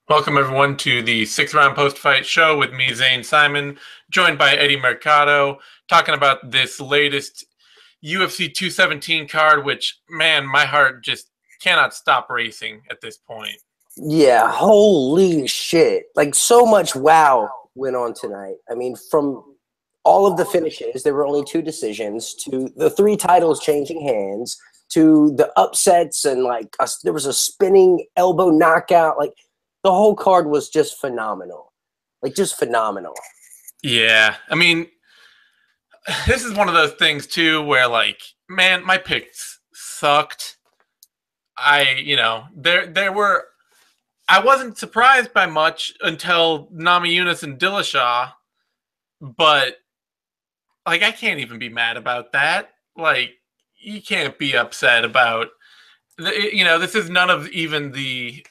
Welcome, everyone, to the six-round post-fight show with me, Zane Simon, joined by Eddie Mercado, talking about this latest UFC 217 card, which, man, my heart just cannot stop racing at this point. Yeah, holy shit. Like, so much wow went on tonight. I mean, from all of the finishes, there were only two decisions, to the three titles changing hands, to the upsets, and, there was a spinning elbow knockout. Like, the whole card was just phenomenal. Like, just phenomenal. Yeah, I mean, this is one of those things, too, where, like, man, my picks sucked. I wasn't surprised by much until Namajunas and Dillashaw, but, like, I can't even be mad about that. Like, you can't be upset about, this is none of even the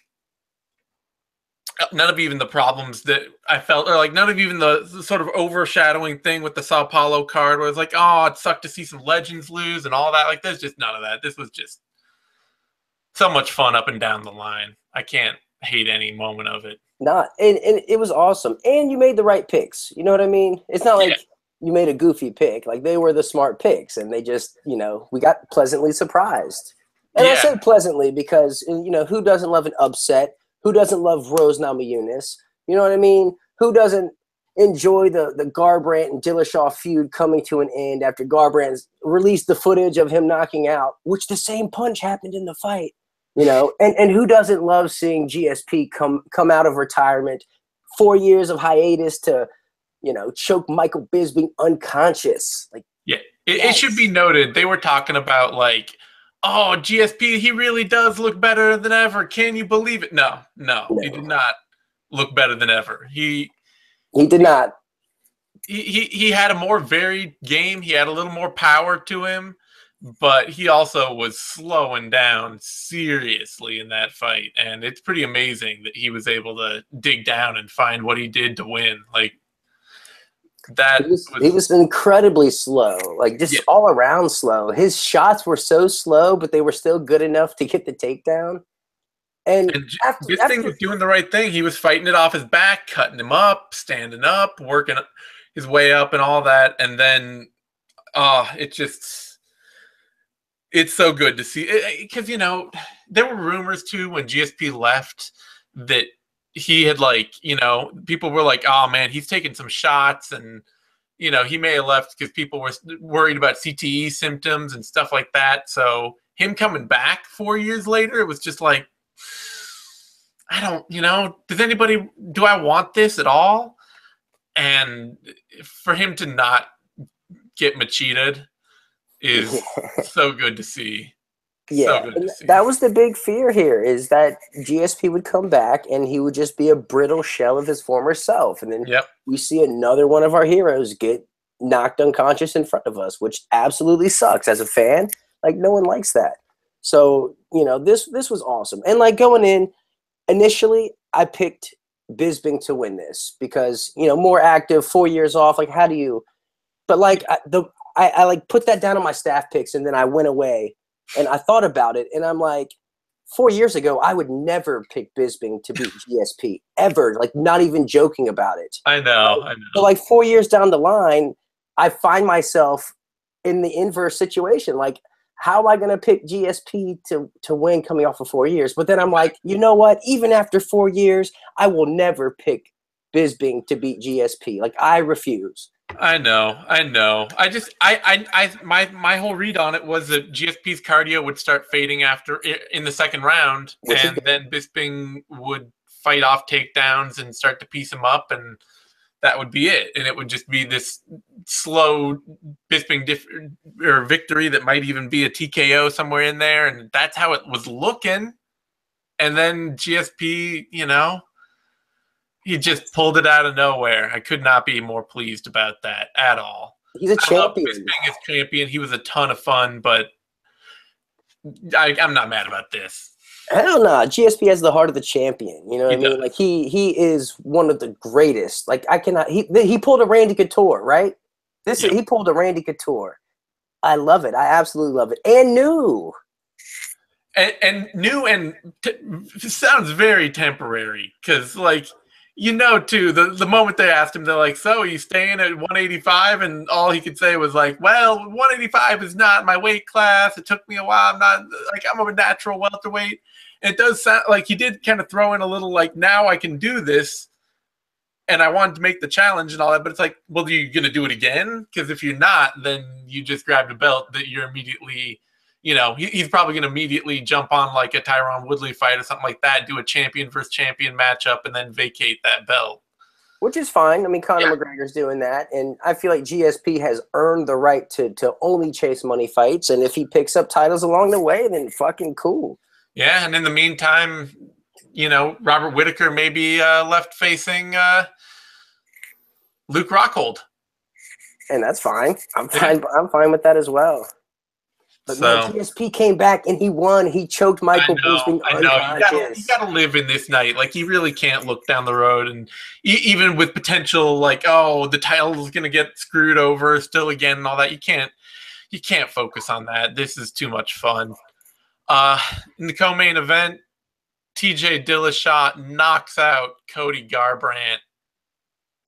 problems that I felt, or like none of even the sort of overshadowing thing with the Sao Paulo card where it's like, oh, it sucked to see some legends lose and all that. Like, there's just none of that. This was just so much fun up and down the line. I can't hate any moment of it. And it was awesome. And you made the right picks. You know what I mean? It's not like you made a goofy pick. Like, they were the smart picks, and they just, we got pleasantly surprised. And I say pleasantly because, who doesn't love an upset? Who doesn't love Rose Namajunas? You know what I mean? Who doesn't enjoy the Garbrandt and Dillashaw feud coming to an end after Garbrandt's released the footage of him knocking out, which the same punch happened in the fight? And who doesn't love seeing GSP come out of retirement, 4 years of hiatus to, choke Michael Bisping unconscious? Like, yeah, it should be noted, they were talking about, like, oh, GSP, he really does look better than ever. Can you believe it? No, he did not look better than ever. He did not. He had a more varied game. He had a little more power to him, but he also was slowing down seriously in that fight. And it's pretty amazing that he was able to dig down and find what he did to win. Like, he was incredibly slow, like just all around slow. His shots were so slow, but they were still good enough to get the takedown. And Bisping was doing the right thing. He was fighting it off his back, cutting him up, standing up, working his way up and all that. And then, it's so good to see. Because, there were rumors, too, when GSP left that he had, people were like, oh, man, he's taking some shots. And, he may have left because people were worried about CTE symptoms and stuff like that. So him coming back 4 years later, it was just like, I don't, do I want this at all? And for him to not get macheted is so good to see. Yeah, so good to see. That was the big fear here, is that GSP would come back and he would just be a brittle shell of his former self. And then we see another one of our heroes get knocked unconscious in front of us, which absolutely sucks. As a fan, like, no one likes that. So, this was awesome. And, like, going in, initially, I picked Bisping to win this because, more active, 4 years off. Like, how do you – but, like, I put that down on my staff picks, and then I went away. And I thought about it, and I'm like, 4 years ago, I would never pick Bisping to beat GSP, ever. Like, not even joking about it. I know. So, like, 4 years down the line, I find myself in the inverse situation. Like, how am I going to pick GSP to win coming off of 4 years? But then I'm like, you know what? Even after 4 years, I will never pick Bisping to beat GSP. Like, I refuse. I know. My whole read on it was that GSP's cardio would start fading in the second round, and then Bisping would fight off takedowns and start to piece him up, and that would be it. And it would just be this slow Bisping victory that might even be a TKO somewhere in there, and that's how it was looking. And then GSP, he just pulled it out of nowhere. I could not be more pleased about that at all. He's a champion. Bisping is champion. He was a ton of fun, but I'm not mad about this. Hell no. GSP has the heart of the champion. You know what I mean? Like, he is one of the greatest. Like, I cannot. He pulled a Randy Couture, right? He pulled a Randy Couture. I love it. I absolutely love it. And new. and new and sounds very temporary because like too the moment they asked him, they're like, so are you staying at 185? And all he could say was like, well, 185 is not my weight class. It took me a while. I'm a natural welterweight. And it does sound like he did kind of throw in a little like, now I can do this and I wanted to make the challenge and all that, but it's like, well, are you going to do it again? Because if you're not, then you just grabbed a belt that you're immediately, he's probably going to immediately jump on like a Tyron Woodley fight or something like that, do a champion versus champion matchup, and then vacate that belt. Which is fine. I mean, Conor McGregor's doing that, and I feel like GSP has earned the right to only chase money fights, and if he picks up titles along the way, then fucking cool. Yeah, and in the meantime, Robert Whittaker may be left facing Luke Rockhold. And that's fine. I'm fine with that as well. But man, GSP came back and he won. He choked Michael Bisping unconscious. You gotta live in this night. Like, you really can't look down the road, and even with potential like, oh, the title is gonna get screwed over still again and all that. You can't focus on that. This is too much fun. In the co-main event, TJ Dillashaw knocks out Cody Garbrandt.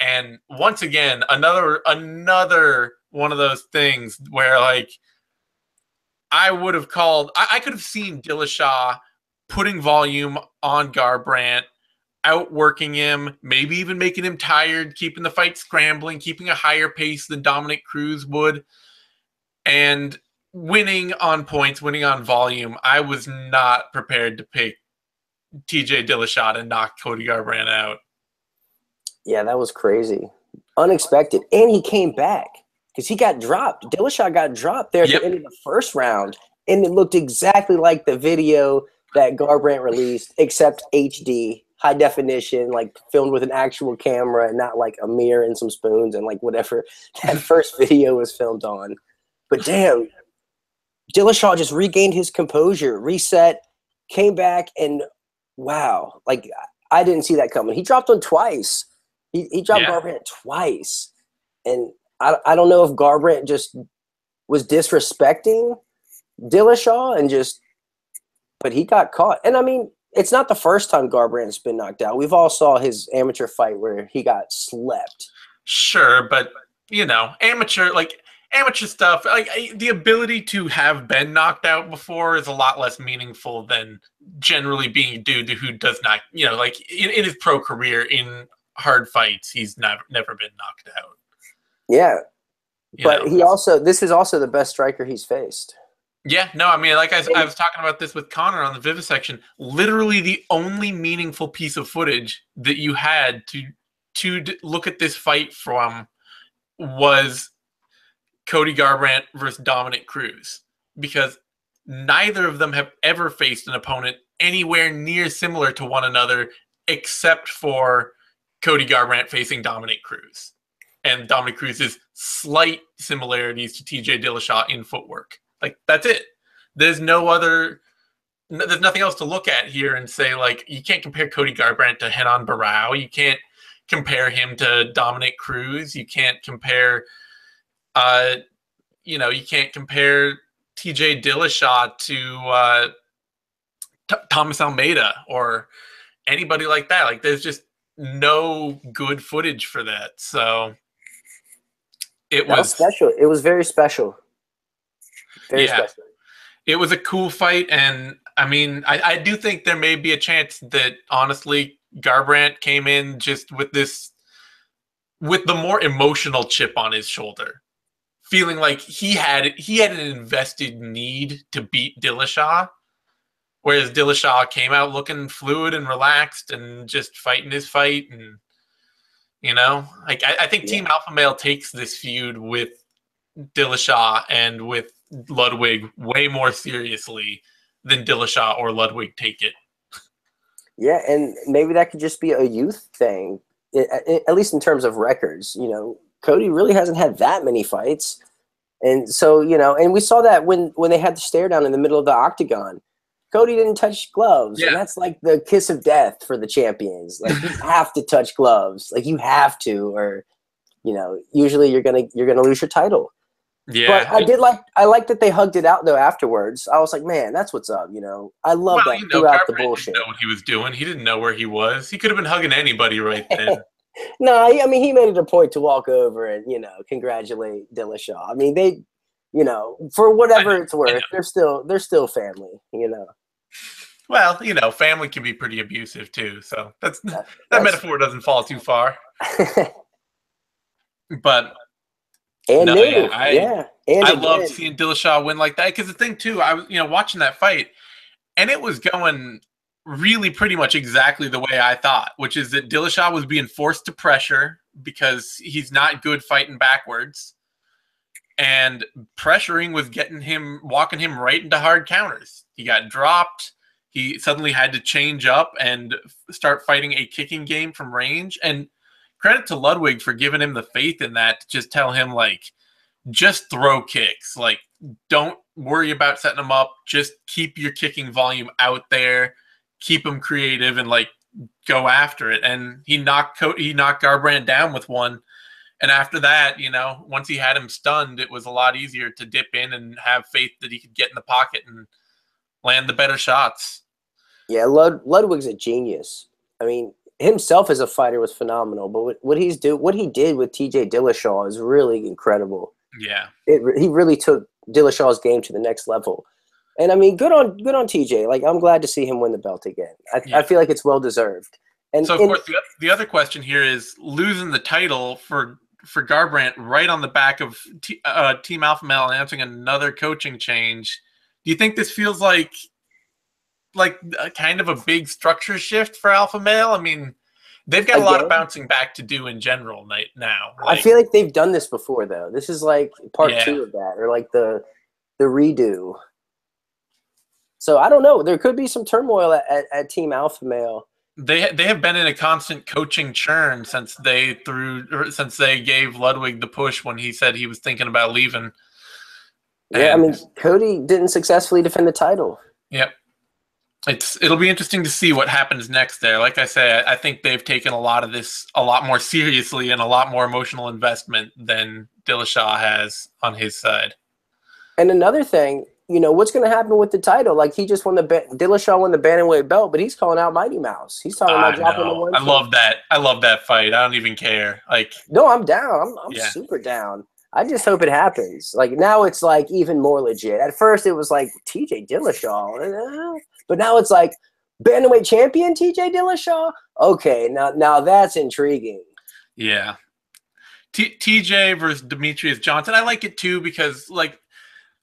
And once again, another one of those things where like I would have called, I could have seen Dillashaw putting volume on Garbrandt, outworking him, maybe even making him tired, keeping the fight scrambling, keeping a higher pace than Dominic Cruz would, and winning on points, winning on volume. I was not prepared to pick TJ Dillashaw to knock Cody Garbrandt out. Yeah, that was crazy. Unexpected. And he came back because he got dropped. Dillashaw got dropped there at the end of the first round, and it looked exactly like the video that Garbrandt released, except HD, high definition, like filmed with an actual camera and not like a mirror and some spoons and like whatever that first video was filmed on. But damn, Dillashaw just regained his composure, reset, came back, and wow, like I didn't see that coming. He dropped him twice. He dropped Garbrandt twice. And I don't know if Garbrandt just was disrespecting Dillashaw but he got caught. And I mean, it's not the first time Garbrandt's been knocked out. We've all saw his amateur fight where he got slept. Sure, but amateur stuff, like the ability to have been knocked out before is a lot less meaningful than generally being a dude who does not, like in his pro career in hard fights, he's never been knocked out. Yeah. But this is also the best striker he's faced. Yeah, no, I mean, like I was talking about this with Connor on the Vivisection. Literally the only meaningful piece of footage that you had to look at this fight from was Cody Garbrandt versus Dominic Cruz, because neither of them have ever faced an opponent anywhere near similar to one another except for Cody Garbrandt facing Dominic Cruz. And Dominic Cruz's slight similarities to TJ Dillashaw in footwork. Like, that's it. There's nothing else to look at here and say, like, you can't compare Cody Garbrandt to Renan Barão. You can't compare him to Dominic Cruz. You can't compare, you can't compare TJ Dillashaw to Thomas Almeida or anybody like that. Like, there's just no good footage for that. So it was special. It was very special. Very special. It was a cool fight, and I mean, I do think there may be a chance that honestly Garbrandt came in just with the more emotional chip on his shoulder, feeling like he had an invested need to beat Dillashaw. Whereas Dillashaw came out looking fluid and relaxed and just fighting his fight. And, like I think Team Alpha Male takes this feud with Dillashaw and with Ludwig way more seriously than Dillashaw or Ludwig take it. Yeah, and maybe that could just be a youth thing, at least in terms of records. Cody really hasn't had that many fights. And so, and we saw that when they had the stare down in the middle of the octagon. Cody didn't touch gloves. Yeah. And that's like the kiss of death for the champions. Like, you have to touch gloves. Like, you have to, or, usually you're gonna lose your title. Yeah. But I like that they hugged it out though afterwards. I was like, man, that's what's up, you know. I love that throughout the bullshit. Didn't know what he was doing. He didn't know where he was. He could have been hugging anybody right then. No, I mean he made it a point to walk over and, you know, congratulate Dillashaw. I mean, they, you know, for whatever it's worth, they're still family, you know. Well, you know, family can be pretty abusive too, so that metaphor doesn't fall too far. But and I love seeing Dillashaw win like that, because the thing too, I was, you know, watching that fight, and it was going really pretty much exactly the way I thought, which is that Dillashaw was being forced to pressure because he's not good fighting backwards, and pressuring was walking him right into hard counters. He got dropped. He suddenly had to change up and start fighting a kicking game from range. And credit to Ludwig for giving him the faith in that, to just tell him, like, just throw kicks. Like, don't worry about setting them up. Just keep your kicking volume out there. Keep him creative and, like, go after it. And he knocked Garbrandt down with one. And after that, you know, once he had him stunned, it was a lot easier to dip in and have faith that he could get in the pocket and land the better shots. Yeah, Ludwig's a genius. I mean, himself as a fighter was phenomenal, but what he did with TJ Dillashaw is really incredible. Yeah, he really took Dillashaw's game to the next level. And I mean, good on TJ. Like, I'm glad to see him win the belt again. I feel like it's well deserved. And so, of course, the other question here is losing the title for Garbrandt right on the back of Team Alpha Male announcing another coaching change. Do you think this feels like a kind of a big structure shift for Alpha Male? I mean, they've got a lot of bouncing back to do in general now. I feel like they've done this before, though. This is like part 2 of that, or like the redo. So I don't know. There could be some turmoil at Team Alpha Male. They have been in a constant coaching churn since they gave Ludwig the push when he said he was thinking about leaving. Yeah, I mean, Cody didn't successfully defend the title. Yep. It'll be interesting to see what happens next there. Like I say, I think they've taken a lot of this a lot more seriously and a lot more emotional investment than Dillashaw has on his side. And another thing, you know, what's going to happen with the title? Like, he just Dillashaw won the bantamweight belt, but he's calling out Mighty Mouse. He's talking about dropping the one. I love that fight. I don't even care. Like, no, I'm down. I'm super down. I just hope it happens. Like, now it's like even more legit. At first it was like TJ Dillashaw, but now it's like bantamweight champion TJ Dillashaw. Okay, now that's intriguing. Yeah, TJ versus Demetrius Johnson. I like it too because, like,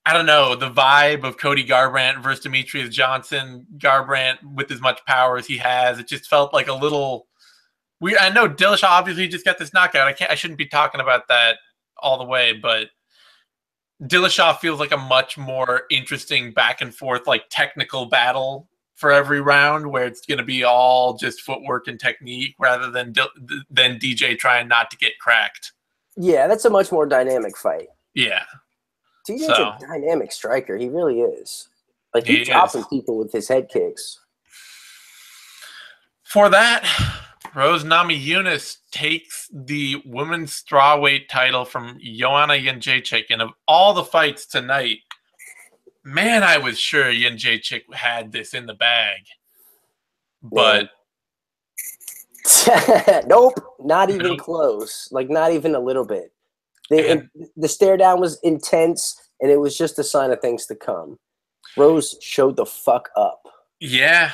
I don't know, the vibe of Cody Garbrandt versus Demetrius Johnson. Garbrandt with as much power as he has, it just felt like a little weird. I know Dillashaw obviously just got this knockout. I shouldn't be talking about that all the way, but Dillashaw feels like a much more interesting back and forth, like, technical battle for every round, where it's going to be all just footwork and technique rather than DJ trying not to get cracked. Yeah, that's a much more dynamic fight. Yeah. TJ's a dynamic striker. He really is. Like, he's chopping people with his head kicks. For that, Rose Namajunas takes the women's strawweight title from Joanna Jędrzejczyk. And of all the fights tonight, man, I was sure Jędrzejczyk had this in the bag. But nope, not even close. Like, not even a little bit. The stare down was intense, and it was just a sign of things to come. Rose showed the fuck up. Yeah,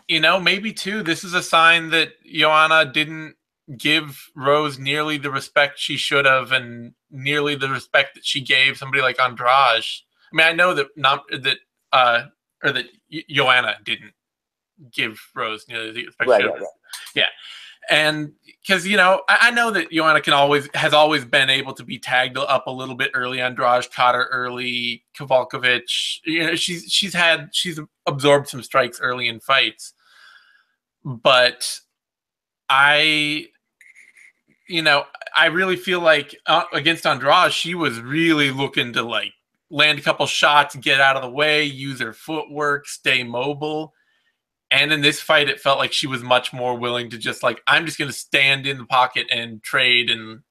maybe too, this is a sign that Joanna didn't give Rose nearly the respect she should have, and nearly the respect that she gave somebody like Andrade. I mean, I know that Joanna didn't give Rose nearly the respect she should have. Yeah. And because, I know that Joanna has always been able to be tagged up a little bit early. Andrade caught her early. Kowalkiewicz, she's absorbed some strikes early in fights. But I really feel like against Andrade, she was really looking to, like, land a couple shots, get out of the way, use her footwork, stay mobile. And in this fight, it felt like she was much more willing to just, like, I'm just going to stand in the pocket and trade. And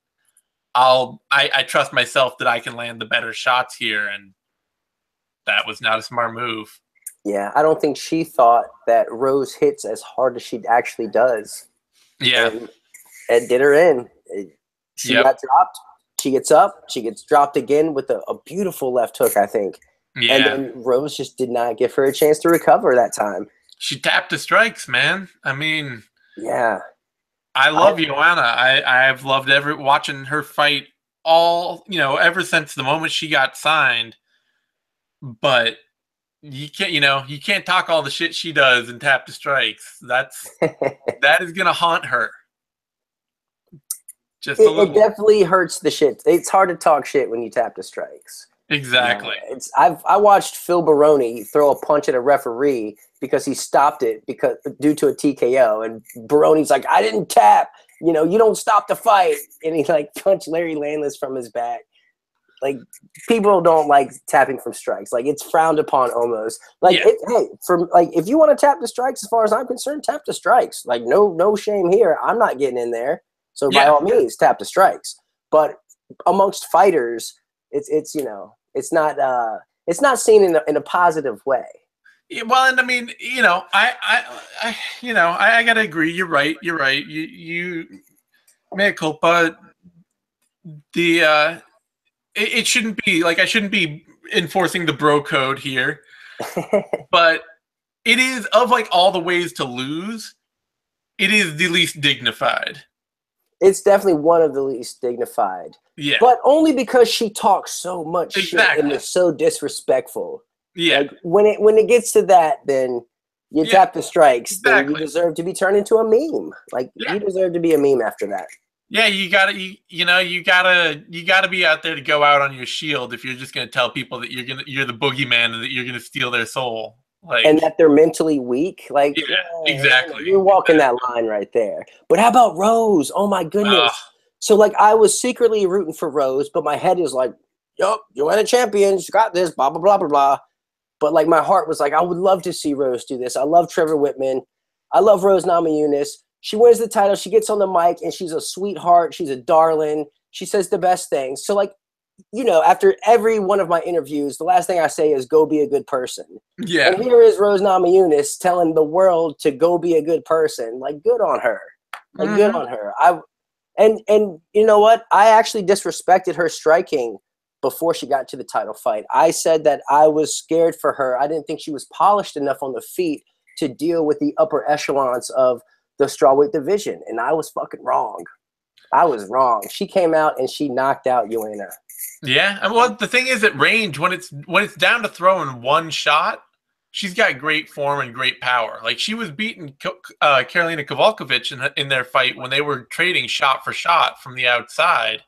I trust myself that I can land the better shots here, and that was not a smart move. Yeah, I don't think she thought that Rose hits as hard as she actually does. Yeah. And it did her in. She got dropped. She gets up. She gets dropped again with a beautiful left hook, I think. Yeah. And then Rose just did not give her a chance to recover that time. She tapped the strikes, man. I mean, yeah. I love Joanna. I've loved watching her fight ever since the moment she got signed. But you can't talk all the shit she does and tap the strikes. That is gonna haunt her. Just it definitely hurts the shit. It's hard to talk shit when you tap the strikes. Exactly. I watched Phil Baroni throw a punch at a referee because he stopped it due to a TKO, and Baroni's like, I didn't tap. You don't stop the fight, and he like punched Larry Landless from his back. Like, people don't like tapping from strikes. Like, it's frowned upon almost. Like, if you want to tap the strikes, as far as I'm concerned, tap the strikes. Like, no shame here. I'm not getting in there. So by all means, tap the strikes. But amongst fighters, it's not seen in a positive way. Yeah, well, and I mean, I gotta agree. You're right. You mea culpa. It shouldn't be like I shouldn't be enforcing the bro code here, but it is, of like all the ways to lose, it is the least dignified. It's definitely one of the least dignified. Yeah. But only because she talks so much shit and is so disrespectful. Yeah. Like, when it gets to that, then you tap the strikes. Then you deserve to be turned into a meme. Like, you deserve to be a meme after that. Yeah, you gotta be out there to go out on your shield if you're just gonna tell people that you're the boogeyman and that you're gonna steal their soul. Like, and that they're mentally weak. Like, exactly. You're walking that line right there. But how about Rose? Oh my goodness. So like, I was secretly rooting for Rose, but my head is like, yup, Joanna champion, she got this, blah, blah, blah, blah, blah. But like, my heart was like, I would love to see Rose do this. I love Trevor Whitman. I love Rose Namajunas. She wins the title. She gets on the mic and she's a sweetheart. She's a darling. She says the best things. So like, after every one of my interviews, the last thing I say is go be a good person. Yeah. And here is Rose Namajunas telling the world to go be a good person. Like, good on her. Like, good on her. And you know what? I actually disrespected her striking before she got to the title fight. I said that I was scared for her. I didn't think she was polished enough on the feet to deal with the upper echelons of the strawweight division. And I was fucking wrong. I was wrong. She came out and she knocked out Joanna. Yeah. Well, the thing is, at range, when it's down to throwing one shot, she's got great form and great power. Like, she was beating Karolina Kowalkiewicz in their fight when they were trading shot for shot from the outside.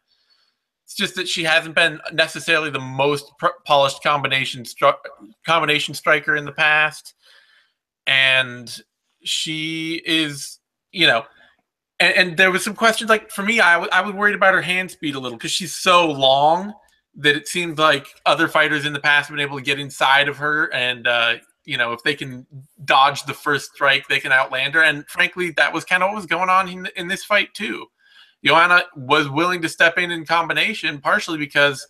It's just that she hasn't been necessarily the most polished combination striker in the past. And she is, and there was some questions. Like, for me, I was worried about her hand speed a little because she's so long that it seemed like other fighters in the past have been able to get inside of her. And, if they can dodge the first strike, they can outland her. And frankly, that was kind of what was going on in this fight too. Joanna was willing to step in combination, partially because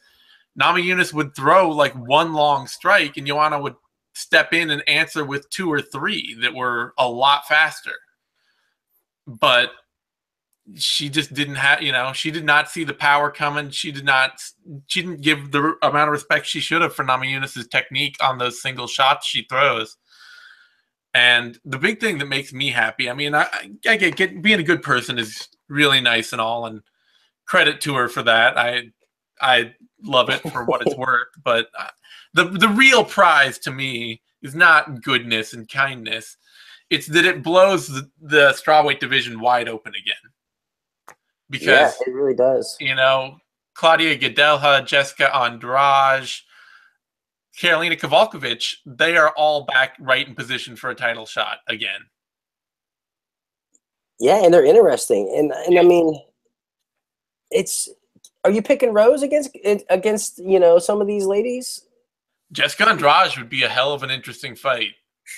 Namajunas would throw like one long strike and Joanna would step in and answer with 2 or 3 that were a lot faster. But she just didn't have, she did not see the power coming. She didn't give the amount of respect she should have for Namajunas' technique on those single shots she throws. And the big thing that makes me happy, I mean, I get being a good person is really nice and all, and credit to her for that. I love it for what it's worth. But the real prize to me is not goodness and kindness. It's that it blows the strawweight division wide open again. Because it really does. Claudia Gadelha, Jessica Andrade, Karolina Kowalkiewicz, they are all back right in position for a title shot again. Yeah, and they're interesting. And I mean, are you picking Rose against some of these ladies? Jessica Andrade would be a hell of an interesting fight.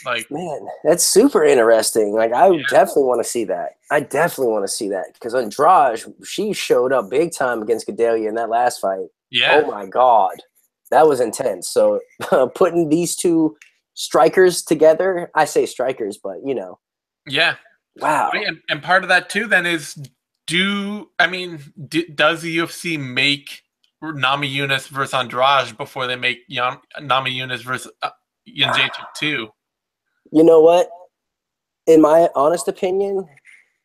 Like, man, that's super interesting. Like, I yeah. definitely want to see that. I definitely want to see that because Andrade, she showed up big time against Gadelia in that last fight. Yeah. Oh my God, that was intense. So putting these two strikers together, I say strikers, but you know, Yeah. wow. And part of that too then is does the UFC make Nami Yunus versus Andrade before they make Nami Yunus versus Jędrzejczyk too? You know what? In my honest opinion,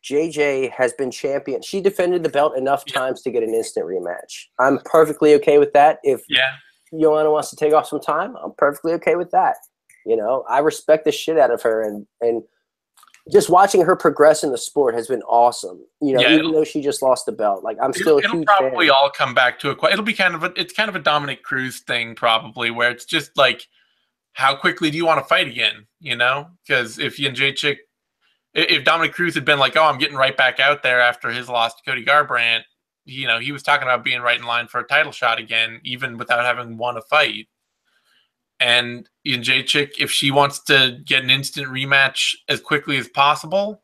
JJ has been champion. She defended the belt enough times to get an instant rematch. I'm perfectly okay with that. If Joanna wants to take off some time, I'm perfectly okay with that. You know, I respect the shit out of her, and just watching her progress in the sport has been awesome. You know, even though she just lost the belt, like I'm still a huge probably fan. all come back to it'll be kind of a Dominic Cruz thing probably, where it's just like, how quickly do you want to fight again? You know, because if Dominic Cruz had been like, oh, I'm getting right back out there after his loss to Cody Garbrandt, you know, he was talking about being right in line for a title shot again, even without having won a fight. And Jędrzejczyk, if she wants to get an instant rematch as quickly as possible,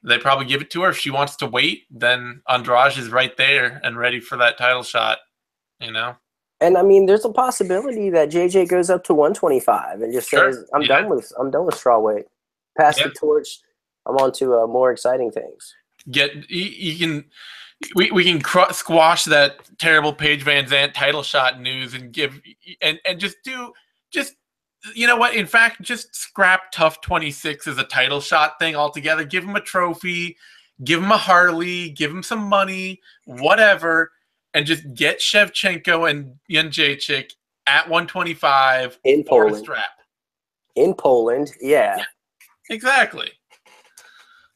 they probably give it to her. If she wants to wait, then Andrade is right there and ready for that title shot, you know? And I mean, there's a possibility that JJ goes up to 125 and just says, I'm done with strawweight. Pass the torch. I'm on to more exciting things. We can squash that terrible Paige Van Zandt title shot news and just you know what? In fact, just scrap Tough 26 as a title shot thing altogether. Give him a trophy, give him a Harley, give him some money, whatever, and just get Shevchenko and Jędrzejczyk at 125 in for Poland. the strap. In Poland, yeah. Exactly.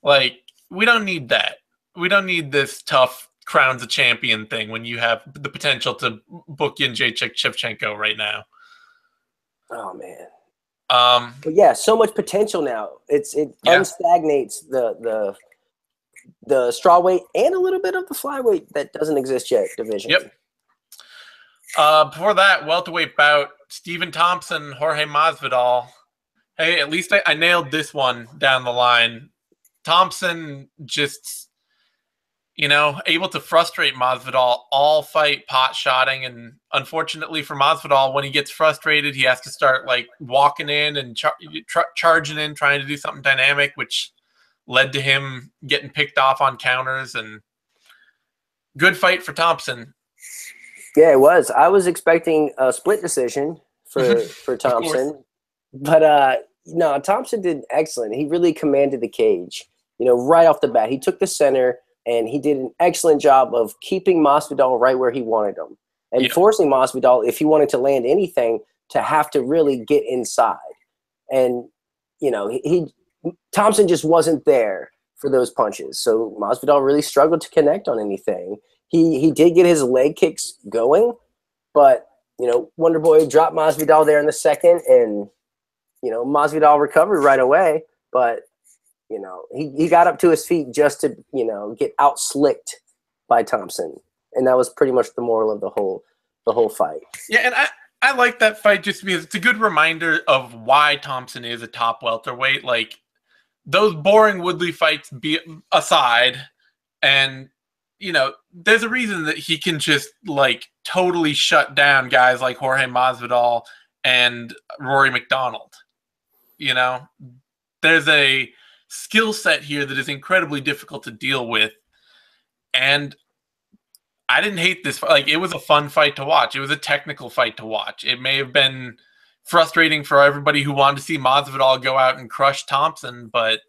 Like, we don't need that. We don't need this tough crowns a champion thing when you have the potential to book Jędrzejczyk Shevchenko right now. Oh man. But yeah, so much potential now. It unstagnates the strawweight and a little bit of the flyweight that doesn't exist yet division. Yep. Before that, welterweight bout, Stephen Thompson, Jorge Masvidal. Hey, at least I nailed this one down the line. Thompson just, you know, able to frustrate Masvidal all fight, pot-shotting, and unfortunately for Masvidal, when he gets frustrated, he has to start like walking in and charging in, trying to do something dynamic, which led to him getting picked off on counters. And good fight for Thompson. Yeah, it was. I was expecting a split decision for Thompson, but no, Thompson did excellent. He really commanded the cage. You know, right off the bat, he took the center. And he did an excellent job of keeping Masvidal right where he wanted him and forcing Masvidal, if he wanted to land anything, to have to really get inside. And, you know, Thompson just wasn't there for those punches. So Masvidal really struggled to connect on anything. He did get his leg kicks going, but, you know, Wonder Boy dropped Masvidal there in the second, and, you know, Masvidal recovered right away, but you know, he got up to his feet just to, you know, get out slicked by Thompson. And that was pretty much the moral of the whole fight. Yeah, and I like that fight just because it's a good reminder of why Thompson is a top welterweight. Like, those boring Woodley fights aside, and, you know, there's a reason that he can just, like, totally shut down guys like Jorge Masvidal and Rory McDonald. You know, there's a skill set here that is incredibly difficult to deal with, and I didn't hate this. Like, it was a fun fight to watch. It was a technical fight to watch. It may have been frustrating for everybody who wanted to see Masvidal go out and crush Thompson, but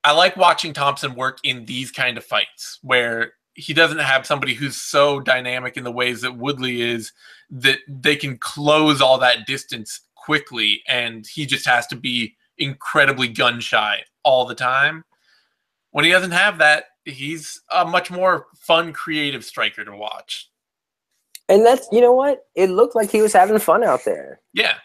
I like watching Thompson work in these kind of fights where he doesn't have somebody who's so dynamic in the ways that Woodley is, that they can close all that distance quickly, and he just has to be incredibly gun shy all the time. When he doesn't have that, he's a much more fun, creative striker to watch. And that's, you know what? It looked like he was having fun out there. Yeah.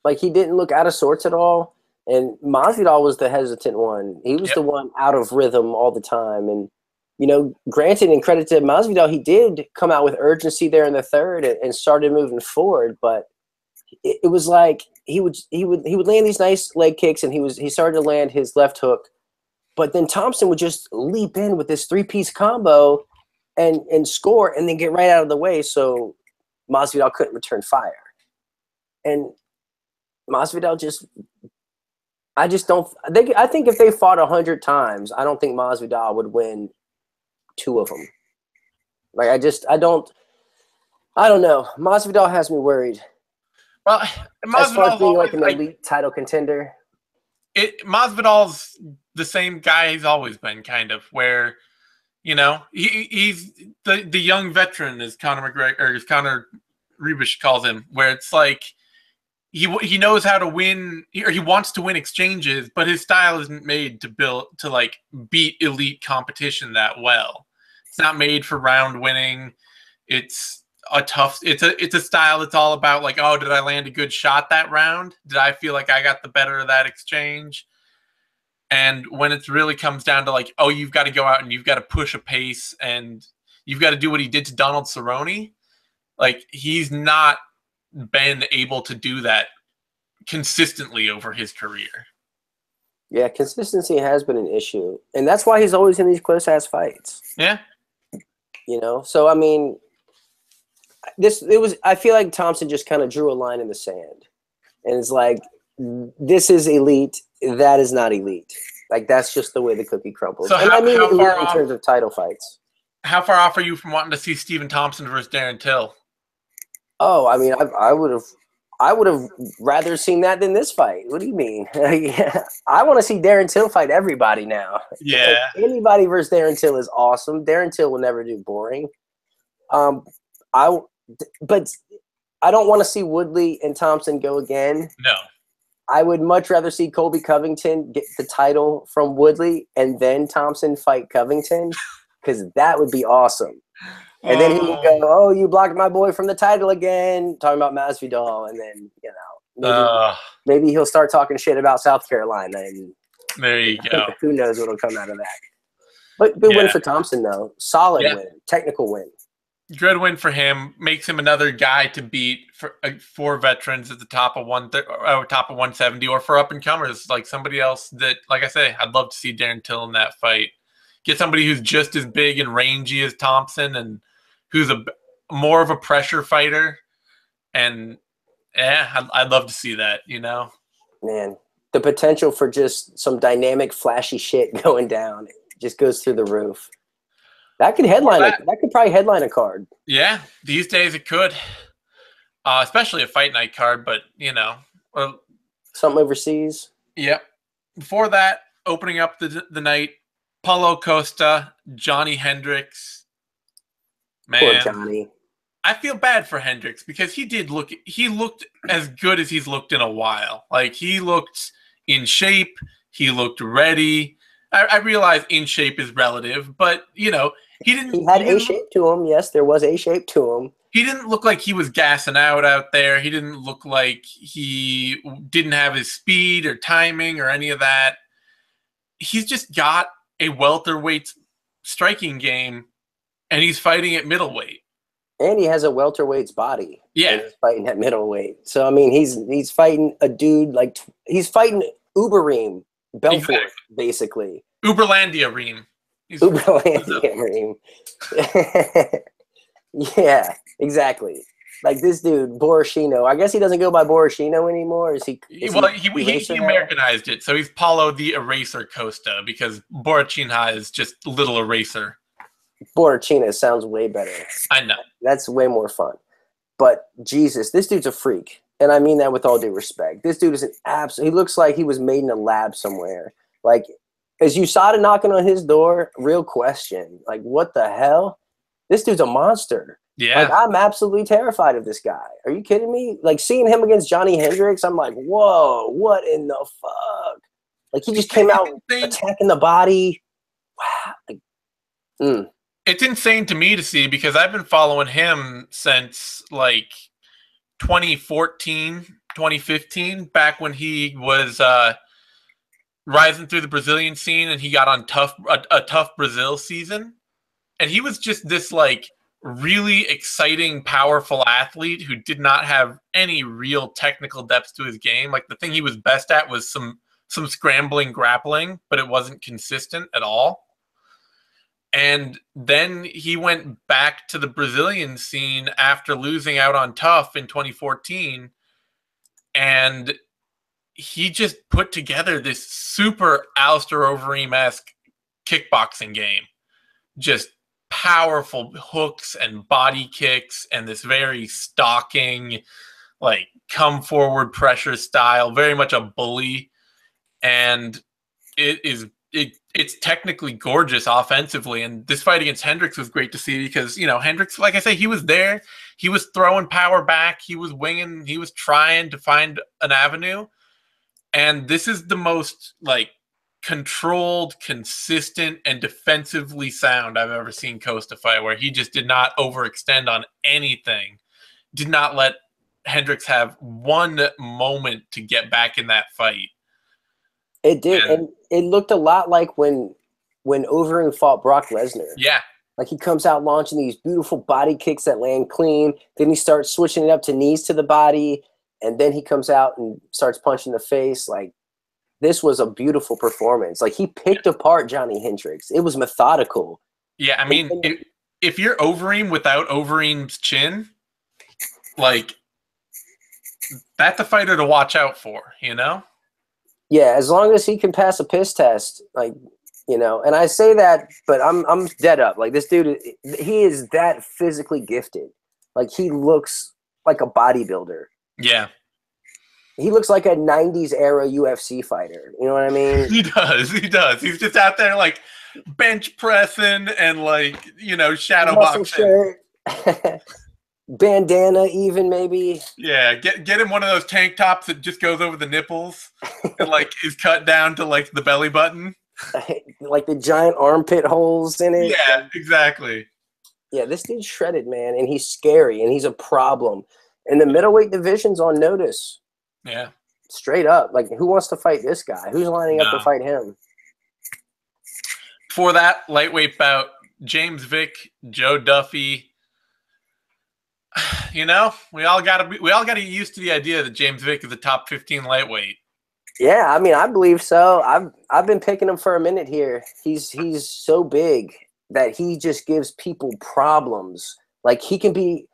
Like, he didn't look out of sorts at all. And Masvidal was the hesitant one. He was the one out of rhythm all the time. And, you know, granted, and credit to Masvidal, he did come out with urgency there in the third and started moving forward, but it was like he would land these nice leg kicks, and he started to land his left hook, but then Thompson would just leap in with this 3-piece combo and score, and then get right out of the way, so Masvidal couldn't return fire. And Masvidal I think if they fought 100 times, I don't think Masvidal would win 2 of them. Like I don't know. Masvidal has me worried. Well, as far as being like an elite title contender, Masvidal's the same guy he's always been, kind of, where he's the young veteran, as Conor McGregor or as Conor Rebish calls him, where it's like he knows how to win, or he wants to win exchanges, but his style isn't made to like beat elite competition that well. It's not made for round winning. It's a style that's all about like, oh, did I land a good shot that round? Did I feel like I got the better of that exchange? And when it really comes down to like, oh, you've got to go out and you've got to push a pace and you've got to do what he did to Donald Cerrone, like he's not been able to do that consistently over his career. Yeah, consistency has been an issue. And that's why he's always in these close-ass fights. Yeah. So I mean, I feel like Thompson just kind of drew a line in the sand, and it's like, this is elite, that is not elite. Like that's just the way the cookie crumbles. So and I mean, in terms of title fights. How far off are you from wanting to see Stephen Thompson versus Darren Till? Oh, I mean, I would have rather seen that than this fight. What do you mean? I want to see Darren Till fight everybody now. Yeah. Like, anybody versus Darren Till is awesome. Darren Till will never do boring. But I don't want to see Woodley and Thompson go again. No. I would much rather see Colby Covington get the title from Woodley and then Thompson fight Covington, because that would be awesome. And then he would go, oh, you blocked my boy from the title again, talking about Masvidal. And then, maybe he'll start talking shit about South Carolina. And there you go. Who knows what'll come out of that. But good win for Thompson, though. Solid win. Technical win. Good win for him. Makes him another guy to beat for veterans at the top of top of 170, or for up and comers, like somebody else that, like I say, I'd love to see Darren Till in that fight. Get somebody who's just as big and rangy as Thompson, and who's more of a pressure fighter. And I'd love to see that. Man, the potential for just some dynamic, flashy shit going down just goes through the roof. That could that could probably headline a card. Yeah, these days it could, especially a fight night card. But something overseas. Yep. Before that, opening up the night, Paolo Costa, Johny Hendricks. Man, poor Johny. I feel bad for Hendricks because he looked as good as he's looked in a while. Like he looked in shape. He looked ready. I realize in shape is relative, but he didn't. He had a shape to him. Yes, there was a shape to him. He didn't look like he was gassing out there. He didn't look like he didn't have his speed or timing or any of that. He's just got a welterweight striking game, and he's fighting at middleweight. And he has a welterweight's body. Yeah, he's fighting at middleweight. So I mean, he's fighting a dude like he's fighting Ubereem Belfort, basically. Uberlandia Reem. Uberlandia Reem. Yeah, exactly. Like this dude, Borrachino. I guess he doesn't go by Borrachino anymore. Is he Americanized it, so he's Paulo the Eraser Costa, because Borrachino is just Little Eraser. Borrachino sounds way better. I know. That's way more fun. But Jesus, this dude's a freak. And I mean that with all due respect. This dude is an absolute. He looks like he was made in a lab somewhere. Like, as USADA knocking on his door, real question. Like, what the hell? This dude's a monster. Yeah. Like, I'm absolutely terrified of this guy. Are you kidding me? Like, seeing him against Johny Hendricks, I'm like, whoa, what in the fuck? Like, he just came out attacking the body. Wow. Like, It's insane to me to see, because I've been following him since, like, 2014, 2015, back when he was rising through the Brazilian scene and he got on a tough Brazil season. And he was just this, like, really exciting, powerful athlete who did not have any real technical depth to his game. Like, the thing he was best at was some scrambling grappling, but it wasn't consistent at all. And then he went back to the Brazilian scene after losing out on Tough in 2014, and he just put together this super Alistair Overeem-esque kickboxing game. Just powerful hooks and body kicks and this very stalking, like, come forward pressure style, very much a bully. And it's technically gorgeous offensively. And this fight against Hendricks was great to see because, you know, Hendricks, like I say, he was there. He was throwing power back. He was winging. He was trying to find an avenue. And this is the most, like, controlled, consistent, and defensively sound I've ever seen Costa fight, where he just did not overextend on anything, did not let Hendricks have one moment to get back in that fight. It did, and it looked a lot like when Overeem fought Brock Lesnar. Yeah. Like, he comes out launching these beautiful body kicks that land clean, then he starts switching it up to knees to the body, and then he comes out and starts punching the face. Like, this was a beautiful performance. Like, he picked apart Johny Hendricks. It was methodical. Yeah, I mean, if you're Overeem without Overeem's chin, like, that's a fighter to watch out for, you know? Yeah, as long as he can pass a piss test, like, you know. And I say that, but I'm dead up. Like, this dude, he is that physically gifted. Like, he looks like a bodybuilder. Yeah. He looks like a 90s era UFC fighter. You know what I mean? He does. He does. He's just out there, like, bench pressing and, like, you know, shadow boxing. Bandana even, maybe. Yeah, get him one of those tank tops that just goes over the nipples and, like, is cut down to, like, the belly button. Like the giant armpit holes in it. Yeah, exactly. Yeah, this dude's shredded, man, and he's scary, and he's a problem. And the middleweight division's on notice. Yeah. Straight up. Like, who wants to fight this guy? Who's lining up to fight him? For that lightweight bout, James Vick, Joe Duffy. You know, we all gotta get used to the idea that James Vick is a top 15 lightweight. Yeah, I mean, I believe so. I've been picking him for a minute here. He's so big that he just gives people problems. Like, he can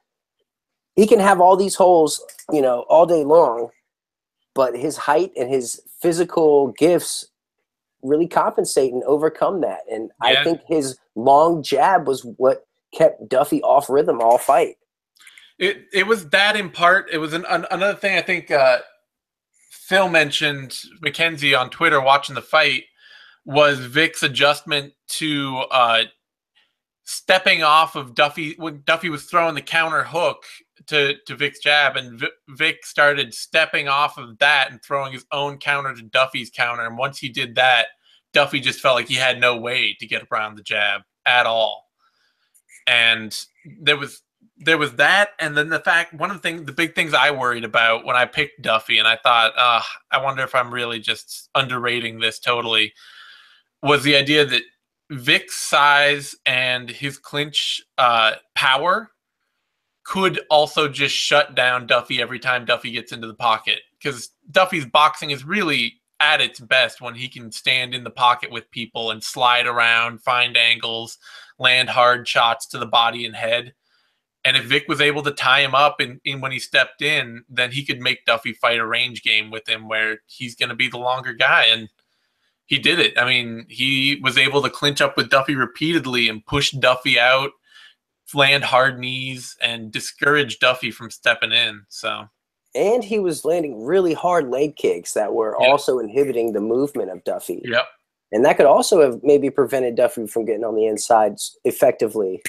have all these holes, you know, all day long, but his height and his physical gifts really compensate and overcome that. And I think his long jab was what kept Duffy off rhythm all fight. It was that in part. It was another thing I think Phil mentioned, Mackenzie on Twitter watching the fight, was Vick's adjustment to stepping off of Duffy when Duffy was throwing the counter hook to Vick's jab, and Vick started stepping off of that and throwing his own counter to Duffy's counter. And once he did that, Duffy just felt like he had no way to get around the jab at all. And there was that, and then the fact, the big things I worried about when I picked Duffy, and I thought, I wonder if I'm really just underrating this totally, was the idea that Vick's size and his clinch power could also just shut down Duffy every time Duffy gets into the pocket, because Duffy's boxing is really at its best when he can stand in the pocket with people and slide around, find angles, land hard shots to the body and head. And if Vick was able to tie him up in when he stepped in, then he could make Duffy fight a range game with him where he's going to be the longer guy. And he did it. I mean, he was able to clinch up with Duffy repeatedly and push Duffy out, land hard knees, and discourage Duffy from stepping in. And he was landing really hard leg kicks that were also inhibiting the movement of Duffy. Yep. And that could also have maybe prevented Duffy from getting on the inside effectively.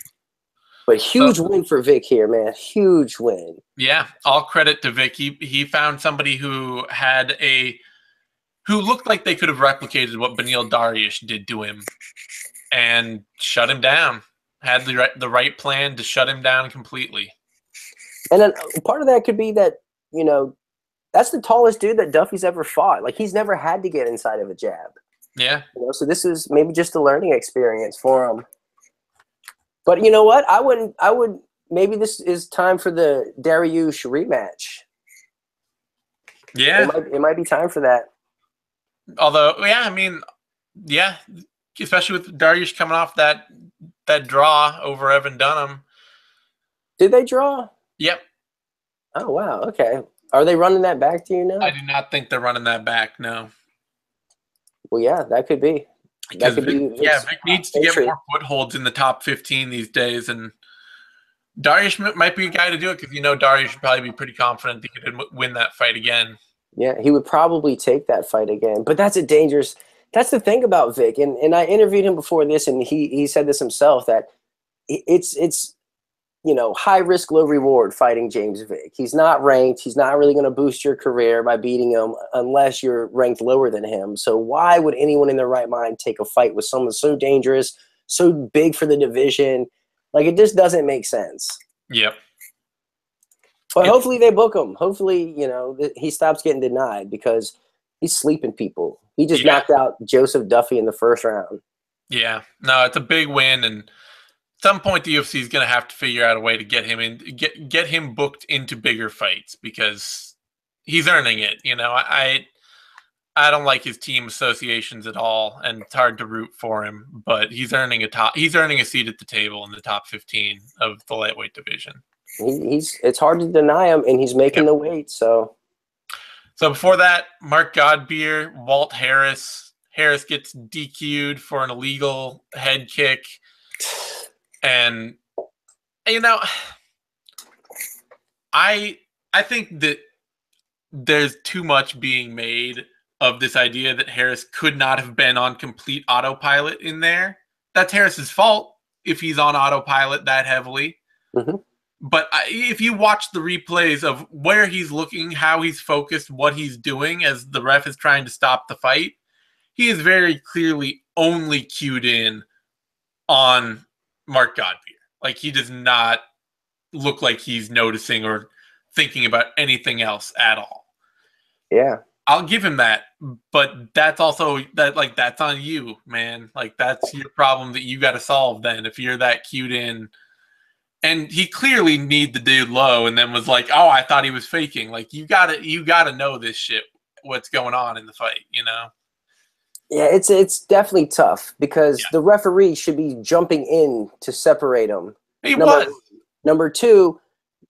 But huge win for Vick here, man. Huge win. Yeah, all credit to Vick. He found somebody who looked like they could have replicated what Beneil Dariush did to him and shut him down. Had the right plan to shut him down completely. And then part of that could be that, you know, that's the tallest dude that Duffy's ever fought. Like, he's never had to get inside of a jab. Yeah. You know, so this is maybe just a learning experience for him. But you know what? I would. Maybe this is time for the Dariush rematch. Yeah. It might be time for that. Although, yeah, I mean, yeah, especially with Dariush coming off that draw over Evan Dunham. Did they draw? Yep. Oh, wow. Okay. Are they running that back, do you know? I do not think they're running that back, no. Well, yeah, that could be. Because Vic needs to get more footholds in the top 15 these days, and Dariush might be a guy to do it because Dariush should probably be pretty confident he could win that fight again. Yeah, he would probably take that fight again. But that's the thing about Vic. And I interviewed him before this, and he said this himself, that it's high risk, low reward fighting James Vick. He's not ranked. He's not really going to boost your career by beating him unless you're ranked lower than him. So why would anyone in their right mind take a fight with someone so dangerous, so big for the division? Like, it just doesn't make sense. Yep. But hopefully they book him. Hopefully, he stops getting denied because he's sleeping people. He just knocked out Joseph Duffy in the first round. Yeah. No, it's a big win, and at some point the UFC is going to have to figure out a way to get him in, get him booked into bigger fights because he's earning it. I don't like his team associations at all, and it's hard to root for him, but he's earning a seat at the table in the top 15 of the lightweight division. It's hard to deny him, and he's making the weight. So before that, Mark Godbeer, Walt Harris. Harris gets DQ'd for an illegal head kick. And, I think that there's too much being made of this idea that Harris could not have been on complete autopilot in there. That's Harris's fault if he's on autopilot that heavily. Mm-hmm. But if you watch the replays of where he's looking, how he's focused, what he's doing as the ref is trying to stop the fight, he is very clearly only cued in on Mark Godbeer. Like, he does not look like he's noticing or thinking about anything else at all. Yeah. I'll give him that, but that's also that's on you, man. Like, that's your problem that you got to solve then if you're that cued in. And he clearly kneed the dude low and then was like, "Oh, I thought he was faking." Like, you gotta know this shit, what's going on in the fight, Yeah, it's definitely tough because the referee should be jumping in to separate them. Number two,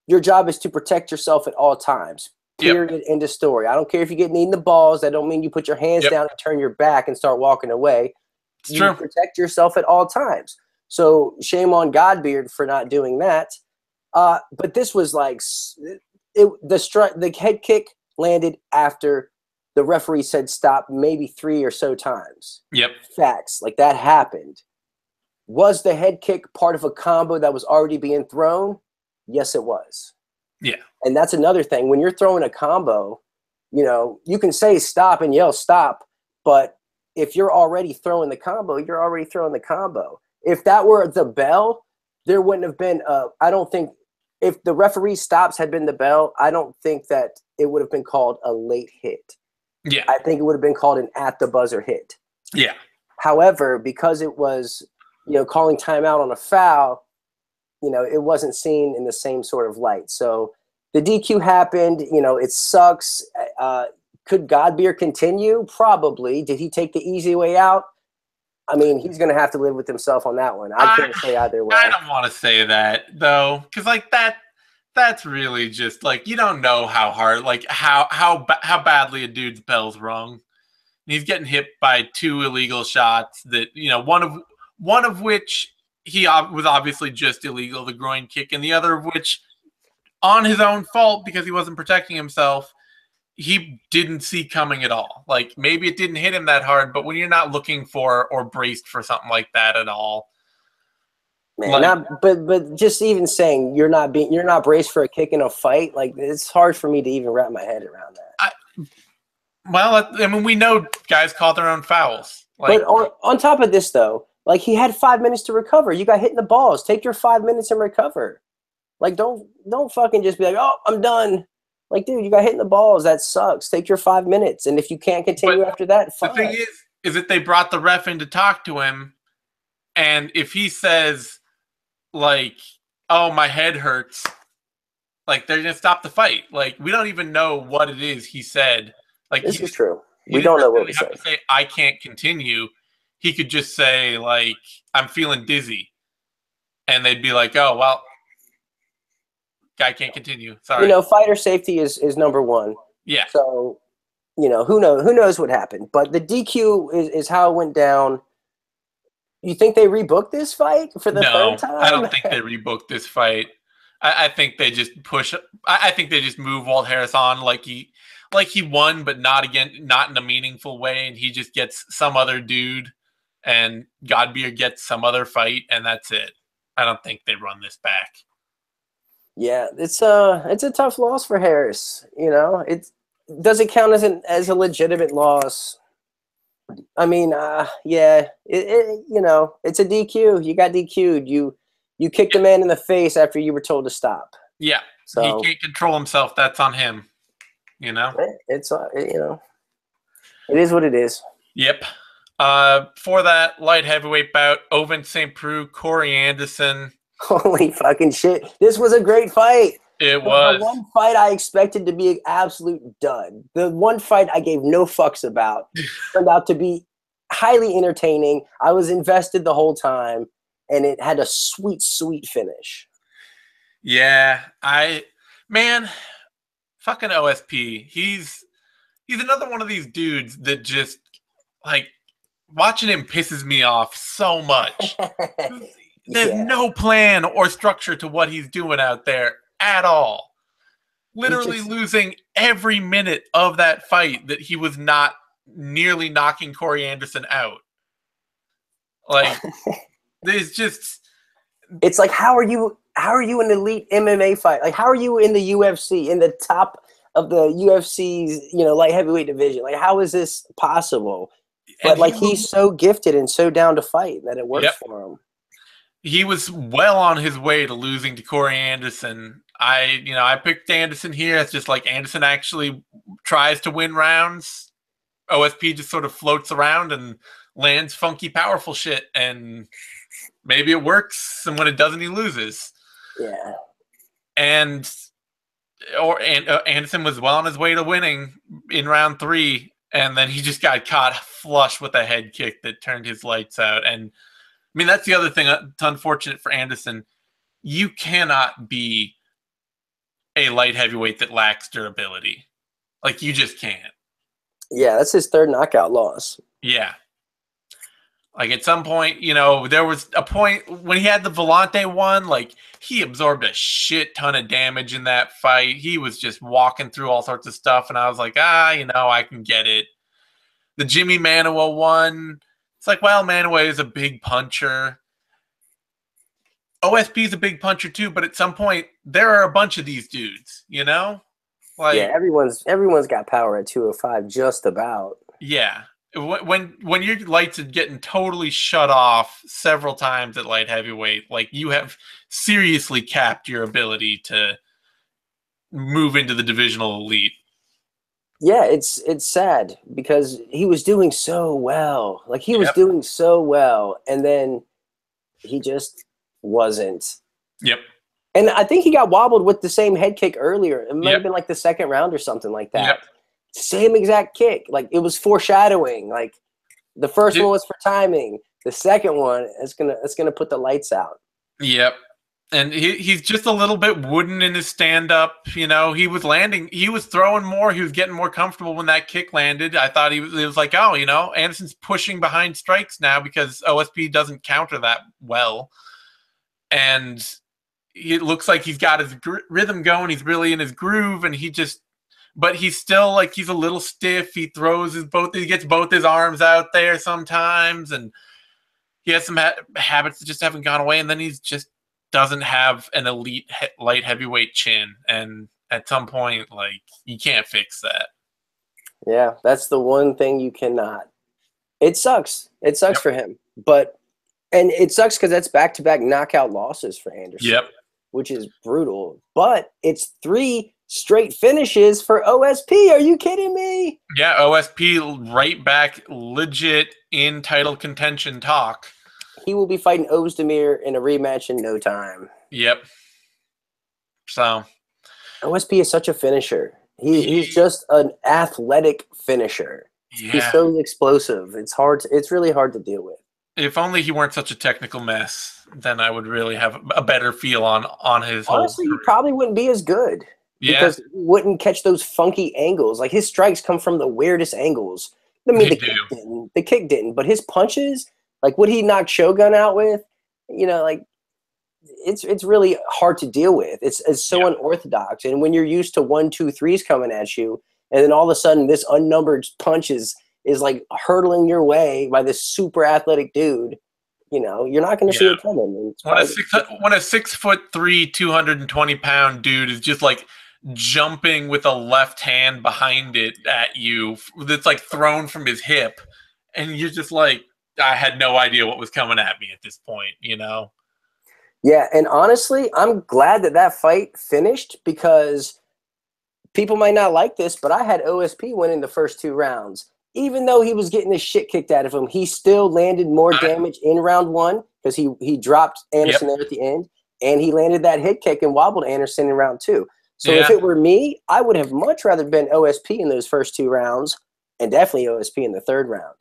your job is to protect yourself at all times. Period. End of story. I don't care if you get kneed in the balls. That don't mean you put your hands down and turn your back and start walking away. It's true. Protect yourself at all times. So shame on Godbeard for not doing that. But this was like the head kick landed after the referee said stop maybe 3 or so times. Yep. Facts. Like, that happened. Was the head kick part of a combo that was already being thrown? Yes, it was. Yeah. And that's another thing. When you're throwing a combo, you can say stop and yell stop, but if you're already throwing the combo, you're already throwing the combo. If that were the bell, there wouldn't have been I don't think if the referee stops had been the bell, I don't think that it would have been called a late hit. Yeah. I think it would have been called an at the buzzer hit. Yeah. However, because it was, calling timeout on a foul, it wasn't seen in the same sort of light. So the DQ happened, it sucks. Could Godbeer continue? Probably. Did he take the easy way out? I mean, he's going to have to live with himself on that one. I can't say either way. I don't want to say that, though, because, that's really just, you don't know how hard, how badly a dude's bell's rung. And he's getting hit by 2 illegal shots that, one of which he was obviously just illegal, the groin kick, and the other of which, on his own fault, because he wasn't protecting himself, he didn't see coming at all. Like, maybe it didn't hit him that hard, but when you're not looking for or braced for something like that at all, man. But just even saying you're not braced for a kick in a fight, like, it's hard for me to even wrap my head around that. We know guys call their own fouls. But on top of this, though, like, he had 5 minutes to recover. You got hit in the balls. Take your 5 minutes and recover. Like, don't fucking just be like, oh, I'm done. Like, dude, you got hit in the balls. That sucks. Take your 5 minutes. And if you can't continue after that, fine. The thing is that they brought the ref in to talk to him. And if he says, like, oh, my head hurts. Like, they're going to stop the fight. Like, we don't even know what it is he said. Like, this is true. We didn't don't know what really he have said. to say, I can't continue. He could just say, like, I'm feeling dizzy. And they'd be like, oh, well, guy can't continue. Sorry. You know, fighter safety is number one. Yeah. So, you know, who knows what happened. But the DQ is how it went down. You think they rebooked this fight for the third time? I don't think they rebooked this fight. I think they just push. I think they just move Walt Harris on like he won, but not in a meaningful way, and he just gets some other dude, and Godbeer gets some other fight, and that's it. I don't think they run this back. Yeah, it's a tough loss for Harris. You know, does it count as a legitimate loss? I mean, yeah, you know, it's a DQ. You got DQ'd. You kicked a man in the face after you were told to stop. Yeah, so he can't control himself. That's on him. You know, it's you know, it is what it is. Yep. For that light heavyweight bout, Ovince St. Preux, Corey Anderson. Holy fucking shit! This was a great fight. It was. The one fight I expected to be an absolute dud. The one fight I gave no fucks about turned out to be highly entertaining. I was invested the whole time, and it had a sweet, sweet finish. Yeah, fucking OSP. He's another one of these dudes that just, like, watching him pisses me off so much. There's no plan or structure to what he's doing out there at all. Literally losing every minute of that fight that he was not nearly knocking Corey Anderson out. Like, there's just... It's like, how are you an elite MMA fight? Like, how are you in the UFC, in the top of the UFC's, you know, light heavyweight division? Like, how is this possible? But, like, he's so gifted and so down to fight that it works for him. He was well on his way to losing to Corey Anderson. I picked Anderson here. It's just like Anderson actually tries to win rounds. OSP just sort of floats around and lands funky, powerful shit. And maybe it works. And when it doesn't, he loses. Yeah. And Anderson was well on his way to winning in round 3. And then he just got caught flush with a head kick that turned his lights out. And I mean, that's the other thing that's unfortunate for Anderson. You cannot be a light heavyweight that lacks durability. Like, you just can't. Yeah, that's his third knockout loss. Yeah. Like, at some point, you know, there was a point when he had the Volante one, like, he absorbed a shit ton of damage in that fight. He was just walking through all sorts of stuff, and I was like, you know, I can get it. The Jimmy Manuwa one... It's like, well, Manuwa is a big puncher. OSP is a big puncher too, but at some point, there are a bunch of these dudes, you know? Like, yeah, everyone's got power at 205, just about. Yeah. When your lights are getting totally shut off several times at light heavyweight, like, you have seriously capped your ability to move into the divisional elite. Yeah, it's sad because he was doing so well. Like, he was doing so well, and then he just wasn't. Yep. And I think he got wobbled with the same head kick earlier. It might have been like the second round or something like that. Yep. Same exact kick. Like, it was foreshadowing. Like, the first one was for timing. The second one is gonna put the lights out. Yep. And he's just a little bit wooden in his stand-up. You know, he was throwing more. He was getting more comfortable when that kick landed. I thought it was like, oh, you know, Anderson's pushing behind strikes now because OSP doesn't counter that well. And it looks like he's got his rhythm going. He's really in his groove, and but he's still, like, he's a little stiff. He he gets both his arms out there sometimes, and he has some habits that just haven't gone away, and then he's just doesn't have an elite light heavyweight chin, and at some point, like, you can't fix that. Yeah, that's the one thing you cannot. It sucks. It sucks for him, and it sucks because that's back-to-back knockout losses for Anderson. Yep. Which is brutal. But it's 3 straight finishes for OSP. Are you kidding me? Yeah, OSP right back legit in title contention talk. he will be fighting Ozdemir in a rematch in no time. Yep. So OSP is such a finisher. He's just an athletic finisher. Yeah. He's so explosive. It's really hard to deal with. If only he weren't such a technical mess, then I would really have a better feel on his Honestly, whole he probably wouldn't be as good. Yeah. Because he wouldn't catch those funky angles. Like, his strikes come from the weirdest angles. I mean, the kick didn't, but his punches, like what he knocked Shogun out with, like it's really hard to deal with. It's so unorthodox. And when you're used to 1, 2, 3s coming at you, and then all of a sudden this unnumbered punches is like hurtling your way by this super athletic dude, you're not going to see it coming. When a 6'3", 220-pound dude is just like jumping with a left hand behind it at you, that's like thrown from his hip, and you're just like, I had no idea what was coming at me at this point, Yeah, and honestly, I'm glad that fight finished, because people might not like this, but I had OSP winning the first 2 rounds. Even though he was getting the shit kicked out of him, he still landed more damage in round 1, because he dropped Anderson there at the end, and he landed that hit kick and wobbled Anderson in round 2. So if it were me, I would have much rather been OSP in those first 2 rounds, and definitely OSP in the 3rd round.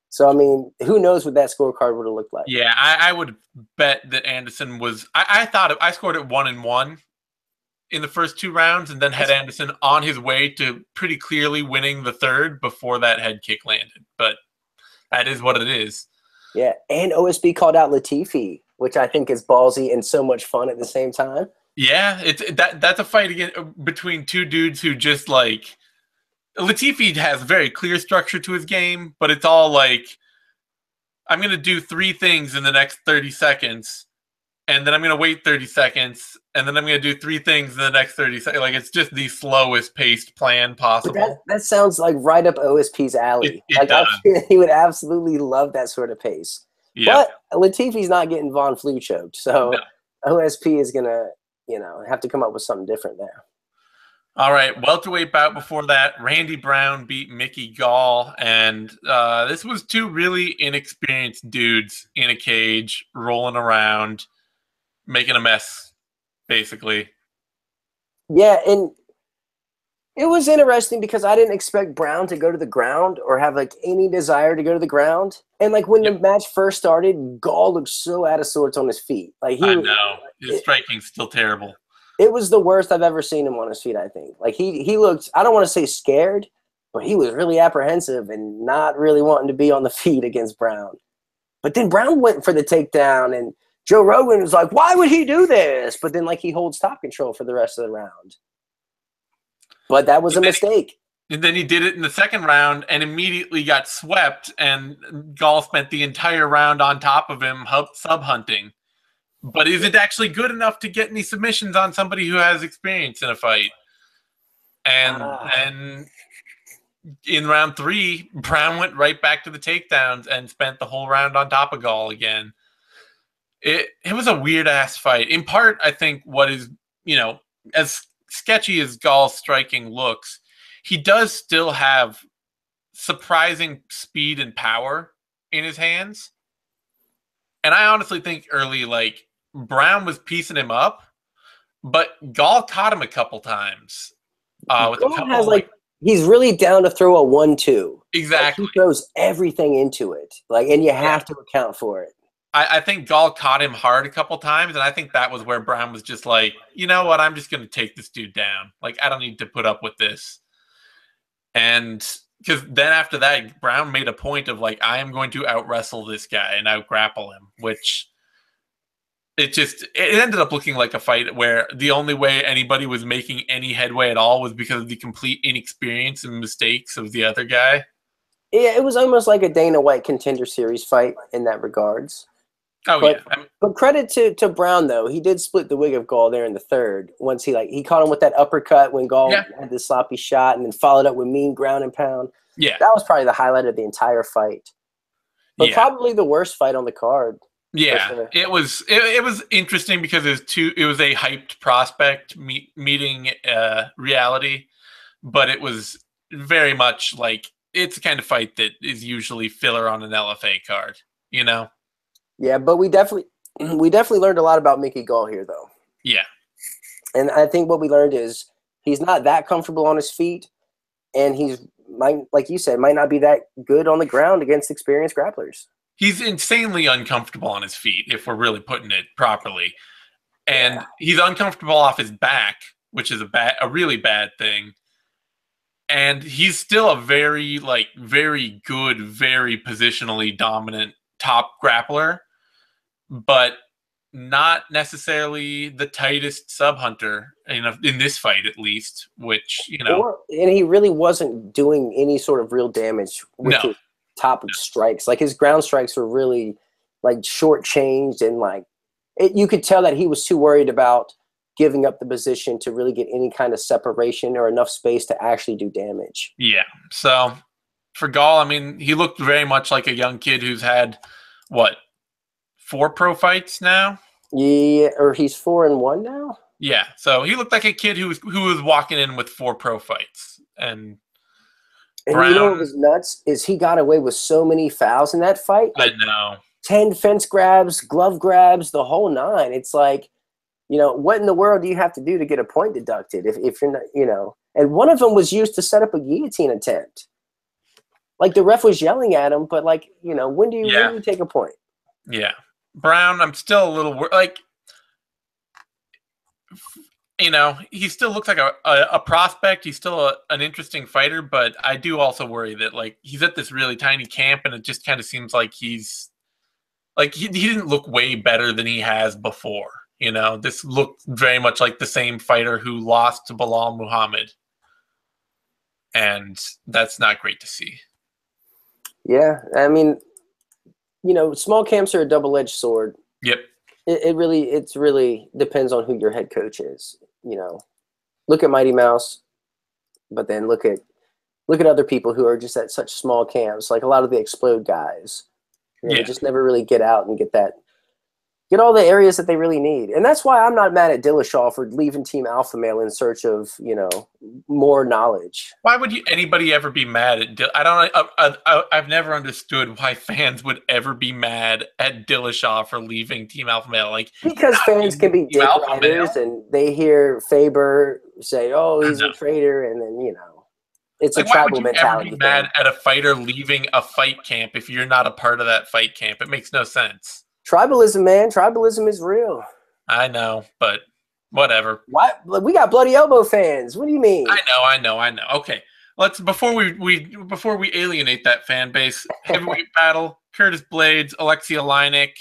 So, I mean, who knows what that scorecard would have looked like. Yeah, I would bet that Anderson was – I thought I scored it 1-1 in the first 2 rounds, and then had Anderson on his way to pretty clearly winning the 3rd before that head kick landed. But that is what it is. Yeah, and OSP called out Latifi, which I think is ballsy and so much fun at the same time. Yeah, that's a fight between 2 dudes who just like – Latifi has very clear structure to his game, but it's all like, I'm going to do 3 things in the next 30 seconds, and then I'm going to wait 30 seconds, and then I'm going to do 3 things in the next 30 seconds. Like, it's just the slowest paced plan possible. That sounds like right up OSP's alley. It does. He would absolutely love that sort of pace. Yep. But Latifi's not getting Von Flue choked, so OSP is going to, have to come up with something different there. All right, welterweight bout before that. Randy Brown beat Mickey Gall, and this was 2 really inexperienced dudes in a cage, rolling around, making a mess, basically. Yeah, and it was interesting because I didn't expect Brown to go to the ground or have like any desire to go to the ground. And like when the match first started, Gall looked so out of sorts on his feet. Like I know. His striking's still terrible. It was the worst I've ever seen him on his feet, I think. Like he looked, I don't want to say scared, but he was really apprehensive and not really wanting to be on the feet against Brown. But then Brown went for the takedown, and Joe Rogan was like, why would he do this? But then like he holds top control for the rest of the round. But that was a mistake. And then he did it in the 2nd round and immediately got swept, and Gall spent the entire round on top of him sub-hunting. But is it actually good enough to get any submissions on somebody who has experience in a fight? And in round 3, Brown went right back to the takedowns and spent the whole round on top of Gall again. It was a weird-ass fight. In part, I think what is, as sketchy as Gall's striking looks, he does still have surprising speed and power in his hands. And I honestly think early, like, Brown was piecing him up, but Gall caught him a couple times. He's really down to throw a 1-2. Exactly. Like, he throws everything into it. And you have to account for it. I think Gall caught him hard a couple times, and I think that was where Brown was just like, you know what, I'm just going to take this dude down. Like, I don't need to put up with this. And because then after that, Brown made a point of like, I am going to out-wrestle this guy and out-grapple him, which it ended up looking like a fight where the only way anybody was making any headway at all was because of the complete inexperience and mistakes of the other guy. Yeah, it was almost like a Dana White Contender Series fight in that regards. But credit to Brown, though. He did split the wig of Gall there in the 3rd. Once he caught him with that uppercut when Gall had this sloppy shot, and then followed up with mean ground and pound. Yeah. That was probably the highlight of the entire fight. But probably the worst fight on the card. Yeah, sure. It was interesting because it was a hyped prospect meeting reality, but it was very much like it's the kind of fight that is usually filler on an LFA card, Yeah, but we definitely learned a lot about Mickey Gall here, though. Yeah. And I think what we learned is he's not that comfortable on his feet, and like you said, might not be that good on the ground against experienced grapplers. He's insanely uncomfortable on his feet, if we're really putting it properly. And he's uncomfortable off his back, which is a really bad thing. And he's still a very good, very positionally dominant top grappler, but not necessarily the tightest sub hunter in this fight, at least, which, and he really wasn't doing any sort of real damage with his top strikes. Like, his ground strikes were really like shortchanged, and you could tell that he was too worried about giving up the position to really get any kind of separation or enough space to actually do damage. Yeah. So for Gall, I mean, he looked very much like a young kid who's had, 4 pro fights now? Yeah, or he's 4-1 now? Yeah. So he looked like a kid who was walking in with 4 pro fights. And Brown, you know what was nuts is he got away with so many fouls in that fight. I know. 10 fence grabs, glove grabs, the whole 9. It's like, what in the world do you have to do to get a point deducted if you're not, and one of them was used to set up a guillotine attempt. Like, the ref was yelling at him, but when do you take a point? Yeah. Brown, I'm still a little he still looks like a prospect. He's still an interesting fighter, but I do also worry that he's at this really tiny camp, and it just kind of seems like he's he didn't look way better than he has before. This looked very much like the same fighter who lost to Bilal Muhammad. And that's not great to see. Yeah. I mean, small camps are a double-edged sword. Yep. It really depends on who your head coach is. Look at Mighty Mouse, but then look at other people who are just at such small camps, like a lot of the Explode guys. They just never really get out and get all the areas that they really need. And that's why I'm not mad at Dillashaw for leaving Team Alpha Male in search of, more knowledge. Why would anybody ever be mad at I've never understood why fans would ever be mad at Dillashaw for leaving Team Alpha Male. Because fans can be dick riders, and they hear Faber say, "Oh, he's a traitor," and then, it's a tribal mentality. Why would you ever be mad at a fighter leaving a fight camp if you're not a part of that fight camp? It makes no sense. Tribalism, man. Tribalism is real. I know, but whatever. What? We got Bloody Elbow fans. What do you mean? I know. Okay, let's before we alienate that fan base. Heavyweight battle: Curtis Blades, Alexei Oleinik.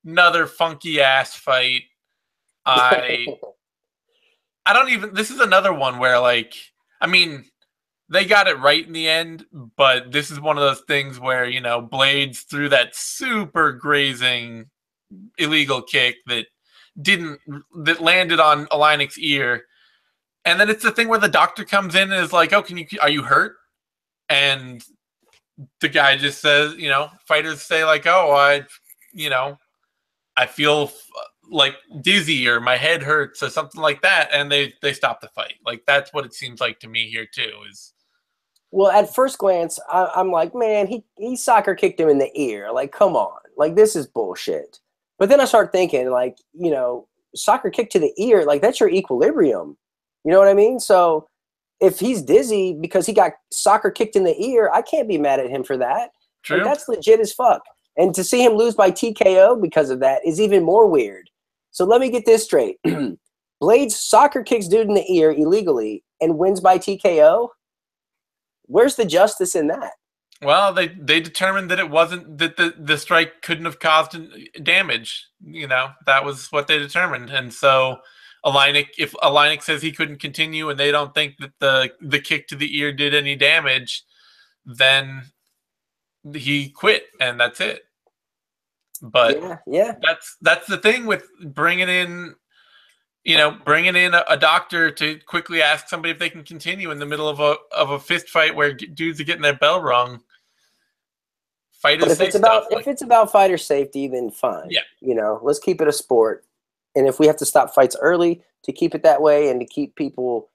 Another funky ass fight. I don't even. This is another one where they got it right in the end, but this is one of those things where, Blades threw that super grazing illegal kick that landed on Oleinik's ear. And then it's the thing where the doctor comes in and is like, "Oh, are you hurt?" And the guy just says, fighters say "Oh, I feel dizzy or my head hurts or something like that." And they stop the fight. That's what it seems like to me here too is. Well, at first glance, I'm like, man, he soccer kicked him in the ear. Come on. This is bullshit. But then I start thinking, soccer kick to the ear, that's your equilibrium. You know what I mean? So if he's dizzy because he got soccer kicked in the ear, I can't be mad at him for that. True. That's legit as fuck. And to see him lose by TKO because of that is even more weird. So let me get this straight. Blades soccer kicks dude in the ear illegally and wins by TKO? Where's the justice in that? Well, they determined that it wasn't that the strike couldn't have caused damage. That was what they determined. And so if Oleinik says he couldn't continue and they don't think that the kick to the ear did any damage, then he quit and that's it. But yeah. That's the thing with bringing in a doctor to quickly ask somebody if they can continue in the middle of a fist fight where dudes are getting their bell rung. Fighters say stuff. If it's about fighter safety, then fine. Yeah. Let's keep it a sport. And if we have to stop fights early to keep it that way and to keep people,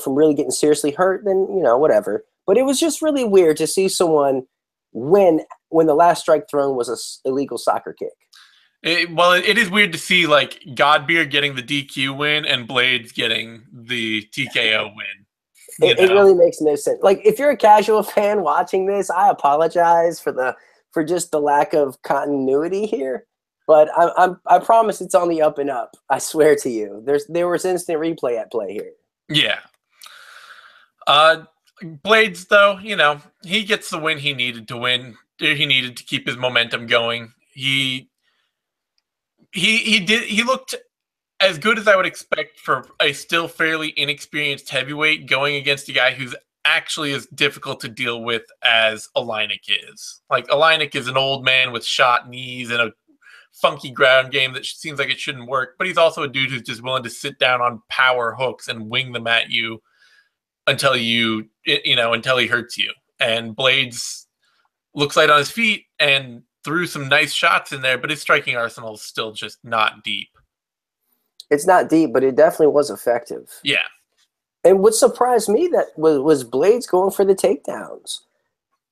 from really getting seriously hurt, then, whatever. But it was just really weird to see someone win when the last strike thrown was an illegal soccer kick. It is weird to see like Godbeer getting the DQ win and Blades getting the TKO win. It really makes no sense. Like, if you're a casual fan watching this, I apologize for just the lack of continuity here. But I promise it's on the up and up. I swear to you. There was instant replay at play here. Yeah. Blades, though, he gets the win he needed to win. He needed to keep his momentum going. He looked as good as I would expect for a still fairly inexperienced heavyweight going against a guy who's actually as difficult to deal with as Oleinik is. Like, Oleinik is an old man with shot knees and a funky ground game that seems like it shouldn't work, but he's also a dude who's just willing to sit down on power hooks and wing them at you until he hurts you. And Blades looks light on his feet and threw some nice shots in there, but his striking arsenal is still just not deep. It's not deep, but it definitely was effective. Yeah. And what surprised me that was Blades going for the takedowns.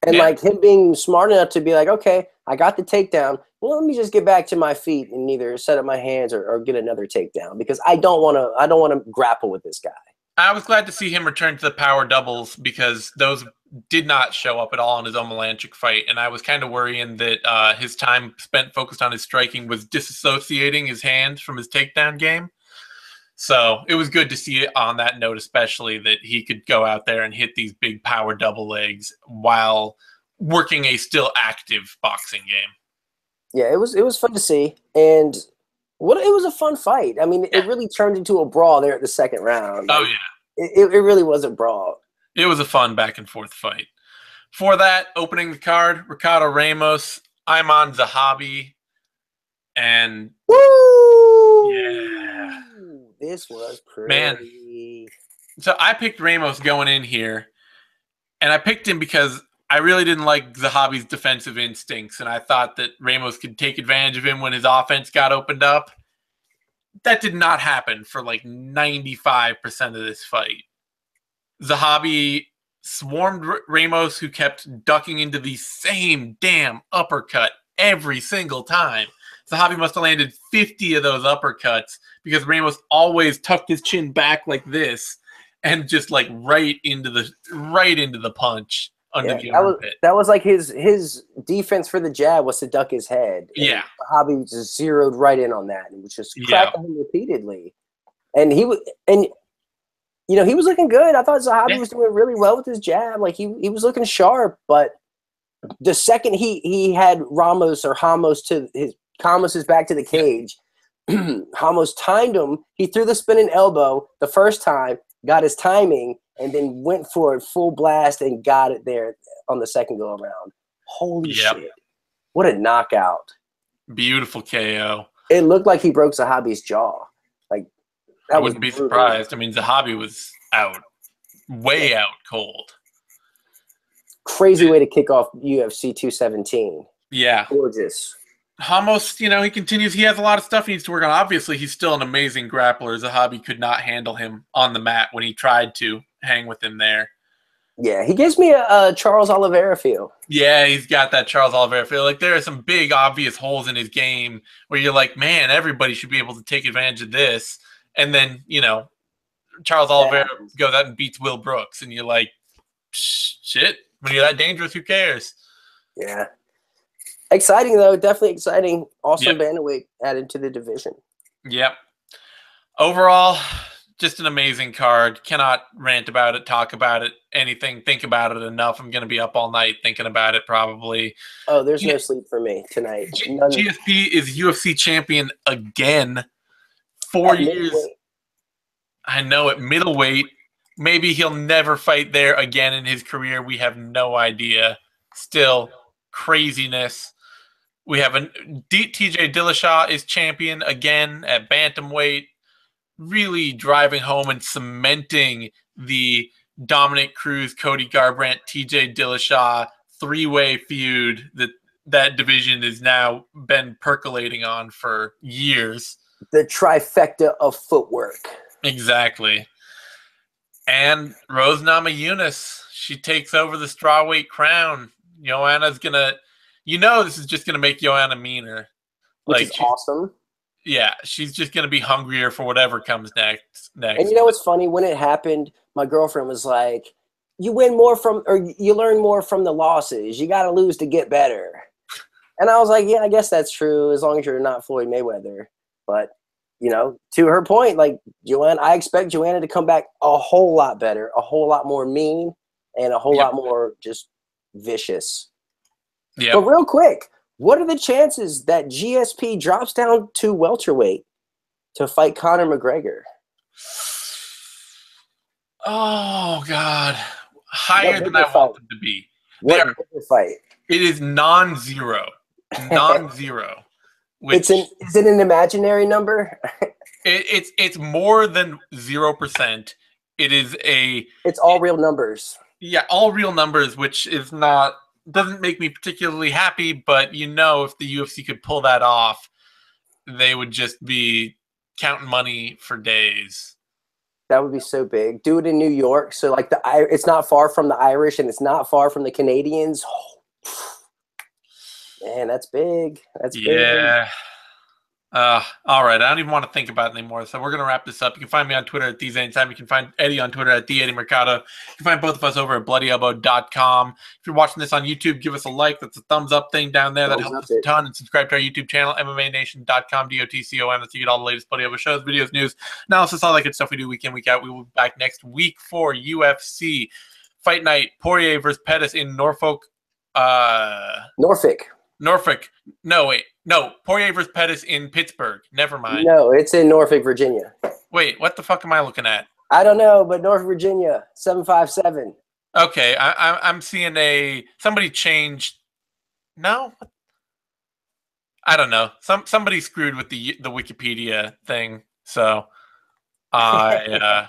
And like him being smart enough to be like, okay, I got the takedown. Well, let me just get back to my feet and either set up my hands or get another takedown, because I don't want to grapple with this guy. I was glad to see him return to the power doubles, because those did not show up at all in his Omalanchik fight, and I was kind of worrying that his time spent focused on his striking was disassociating his hands from his takedown game. So it was good to see on that note, especially, that he could go out there and hit these big power double legs while working a still active boxing game. Yeah, it was fun to see, and it was a fun fight. I mean, it really turned into a brawl there at the second round. Oh yeah, it really was a brawl. It was a fun back and forth fight. For that, opening the card, Ricardo Ramos, Ayman Zahabi, and woo! Yeah, this was pretty. Man, so I picked Ramos going in here, and I picked him because I really didn't like Zahabi's defensive instincts, and I thought that Ramos could take advantage of him when his offense got opened up. That did not happen for like 95% of this fight. Zahabi swarmed Ramos, who kept ducking into the same damn uppercut every single time. Zahabi must have landed 50 of those uppercuts, because Ramos always tucked his chin back like this and just like right into the punch under the armpit. That was like his defense for the jab was to duck his head. Yeah. Zahabi just zeroed right in on that and was just cracking him repeatedly. And he was looking good. I thought Zahabi was doing really well with his jab. Like he was looking sharp, but the second he had Ramos's back to the cage, Ramos timed him. He threw the spinning elbow the first time, got his timing, and then went for it full blast and got it there on the second go around. Holy shit. What a knockout. Beautiful KO. It looked like he broke Zahabi's jaw. Like, I wouldn't be surprised. I mean, Zahabi was way out cold. Crazy way to kick off UFC 217. Yeah. Gorgeous. Ramos, he continues. He has a lot of stuff he needs to work on. Obviously, he's still an amazing grappler. Zahabi could not handle him on the mat when he tried to hang with him there. Yeah, he gives me a Charles Oliveira feel. Yeah, he's got that Charles Oliveira feel. Like, there are some big, obvious holes in his game where you're like, man, everybody should be able to take advantage of this. And then, Charles Oliveira goes out and beats Will Brooks. And you're like, shit, when you're that dangerous, who cares? Yeah. Exciting, though. Definitely exciting. Awesome bantamweight added to the division. Yep. Overall, just an amazing card. Cannot rant about it, talk about it, anything, think about it enough. I'm going to be up all night thinking about it probably. Oh, there's no sleep for me tonight. GSP is UFC champion again. 4 years. Middleweight. I know, at middleweight. Maybe he'll never fight there again in his career. We have no idea. Still, craziness. We have TJ Dillashaw is champion again at bantamweight, really driving home and cementing the Dominic Cruz, Cody Garbrandt, TJ Dillashaw three-way feud that division has now been percolating on for years. The trifecta of footwork. Exactly. And Rose Namajunas, she takes over the strawweight crown. Joanna's going to... this is just going to make Joanna meaner. which is awesome. Yeah, she's just going to be hungrier for whatever comes next. And you know what's funny? When it happened, my girlfriend was like, you win more or you learn more from the losses. You got to lose to get better. And I was like, yeah, I guess that's true as long as you're not Floyd Mayweather. But, you know, to her point, like, I expect Joanna to come back a whole lot better, a whole lot more mean, and a whole lot more just vicious. Yeah. But real quick, what are the chances that GSP drops down to welterweight to fight Conor McGregor? Oh, God. Higher than I want them to be. What bigger fight? It is non-zero. Non-zero. Is it an imaginary number? It's more than 0%. It's all real numbers. Yeah, all real numbers, which doesn't make me particularly happy, but if the UFC could pull that off, they would just be counting money for days. That would be so big. Do it in New York. So like it's not far from the Irish and it's not far from the Canadians. Oh, man, that's big. That's big. Yeah. All right. I don't even want to think about it anymore. So we're going to wrap this up. You can find me on Twitter at These Anytime. You can find Eddie on Twitter at TheEddieMercado. You can find both of us over at BloodyElbow.com. If you're watching this on YouTube, give us a like. That's a thumbs up thing down there. That helps us a ton. And subscribe to our YouTube channel, MMANation.com, DOTCOM. That's where you get all the latest Bloody Elbow shows, videos, news, analysis, all that good stuff we do week in, week out. We will be back next week for UFC Fight Night. Poirier versus Pettis in Norfolk. Norfolk. No, wait. No, Poirier versus Pettis in Pittsburgh. Never mind. No, it's in Norfolk, Virginia. Wait, what the fuck am I looking at? I don't know, but Norfolk, Virginia, 757. Okay, I'm seeing somebody changed. No, I don't know. Somebody screwed with the Wikipedia thing. So I.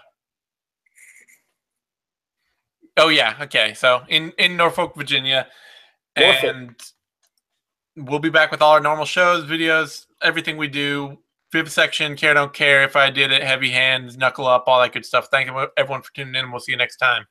Oh yeah. Okay. So in Norfolk, Virginia, and. We'll be back with all our normal shows, videos, everything we do. Vivisection, care, don't care. If I did it, heavy hands, knuckle up, all that good stuff. Thank you, everyone, for tuning in, and we'll see you next time.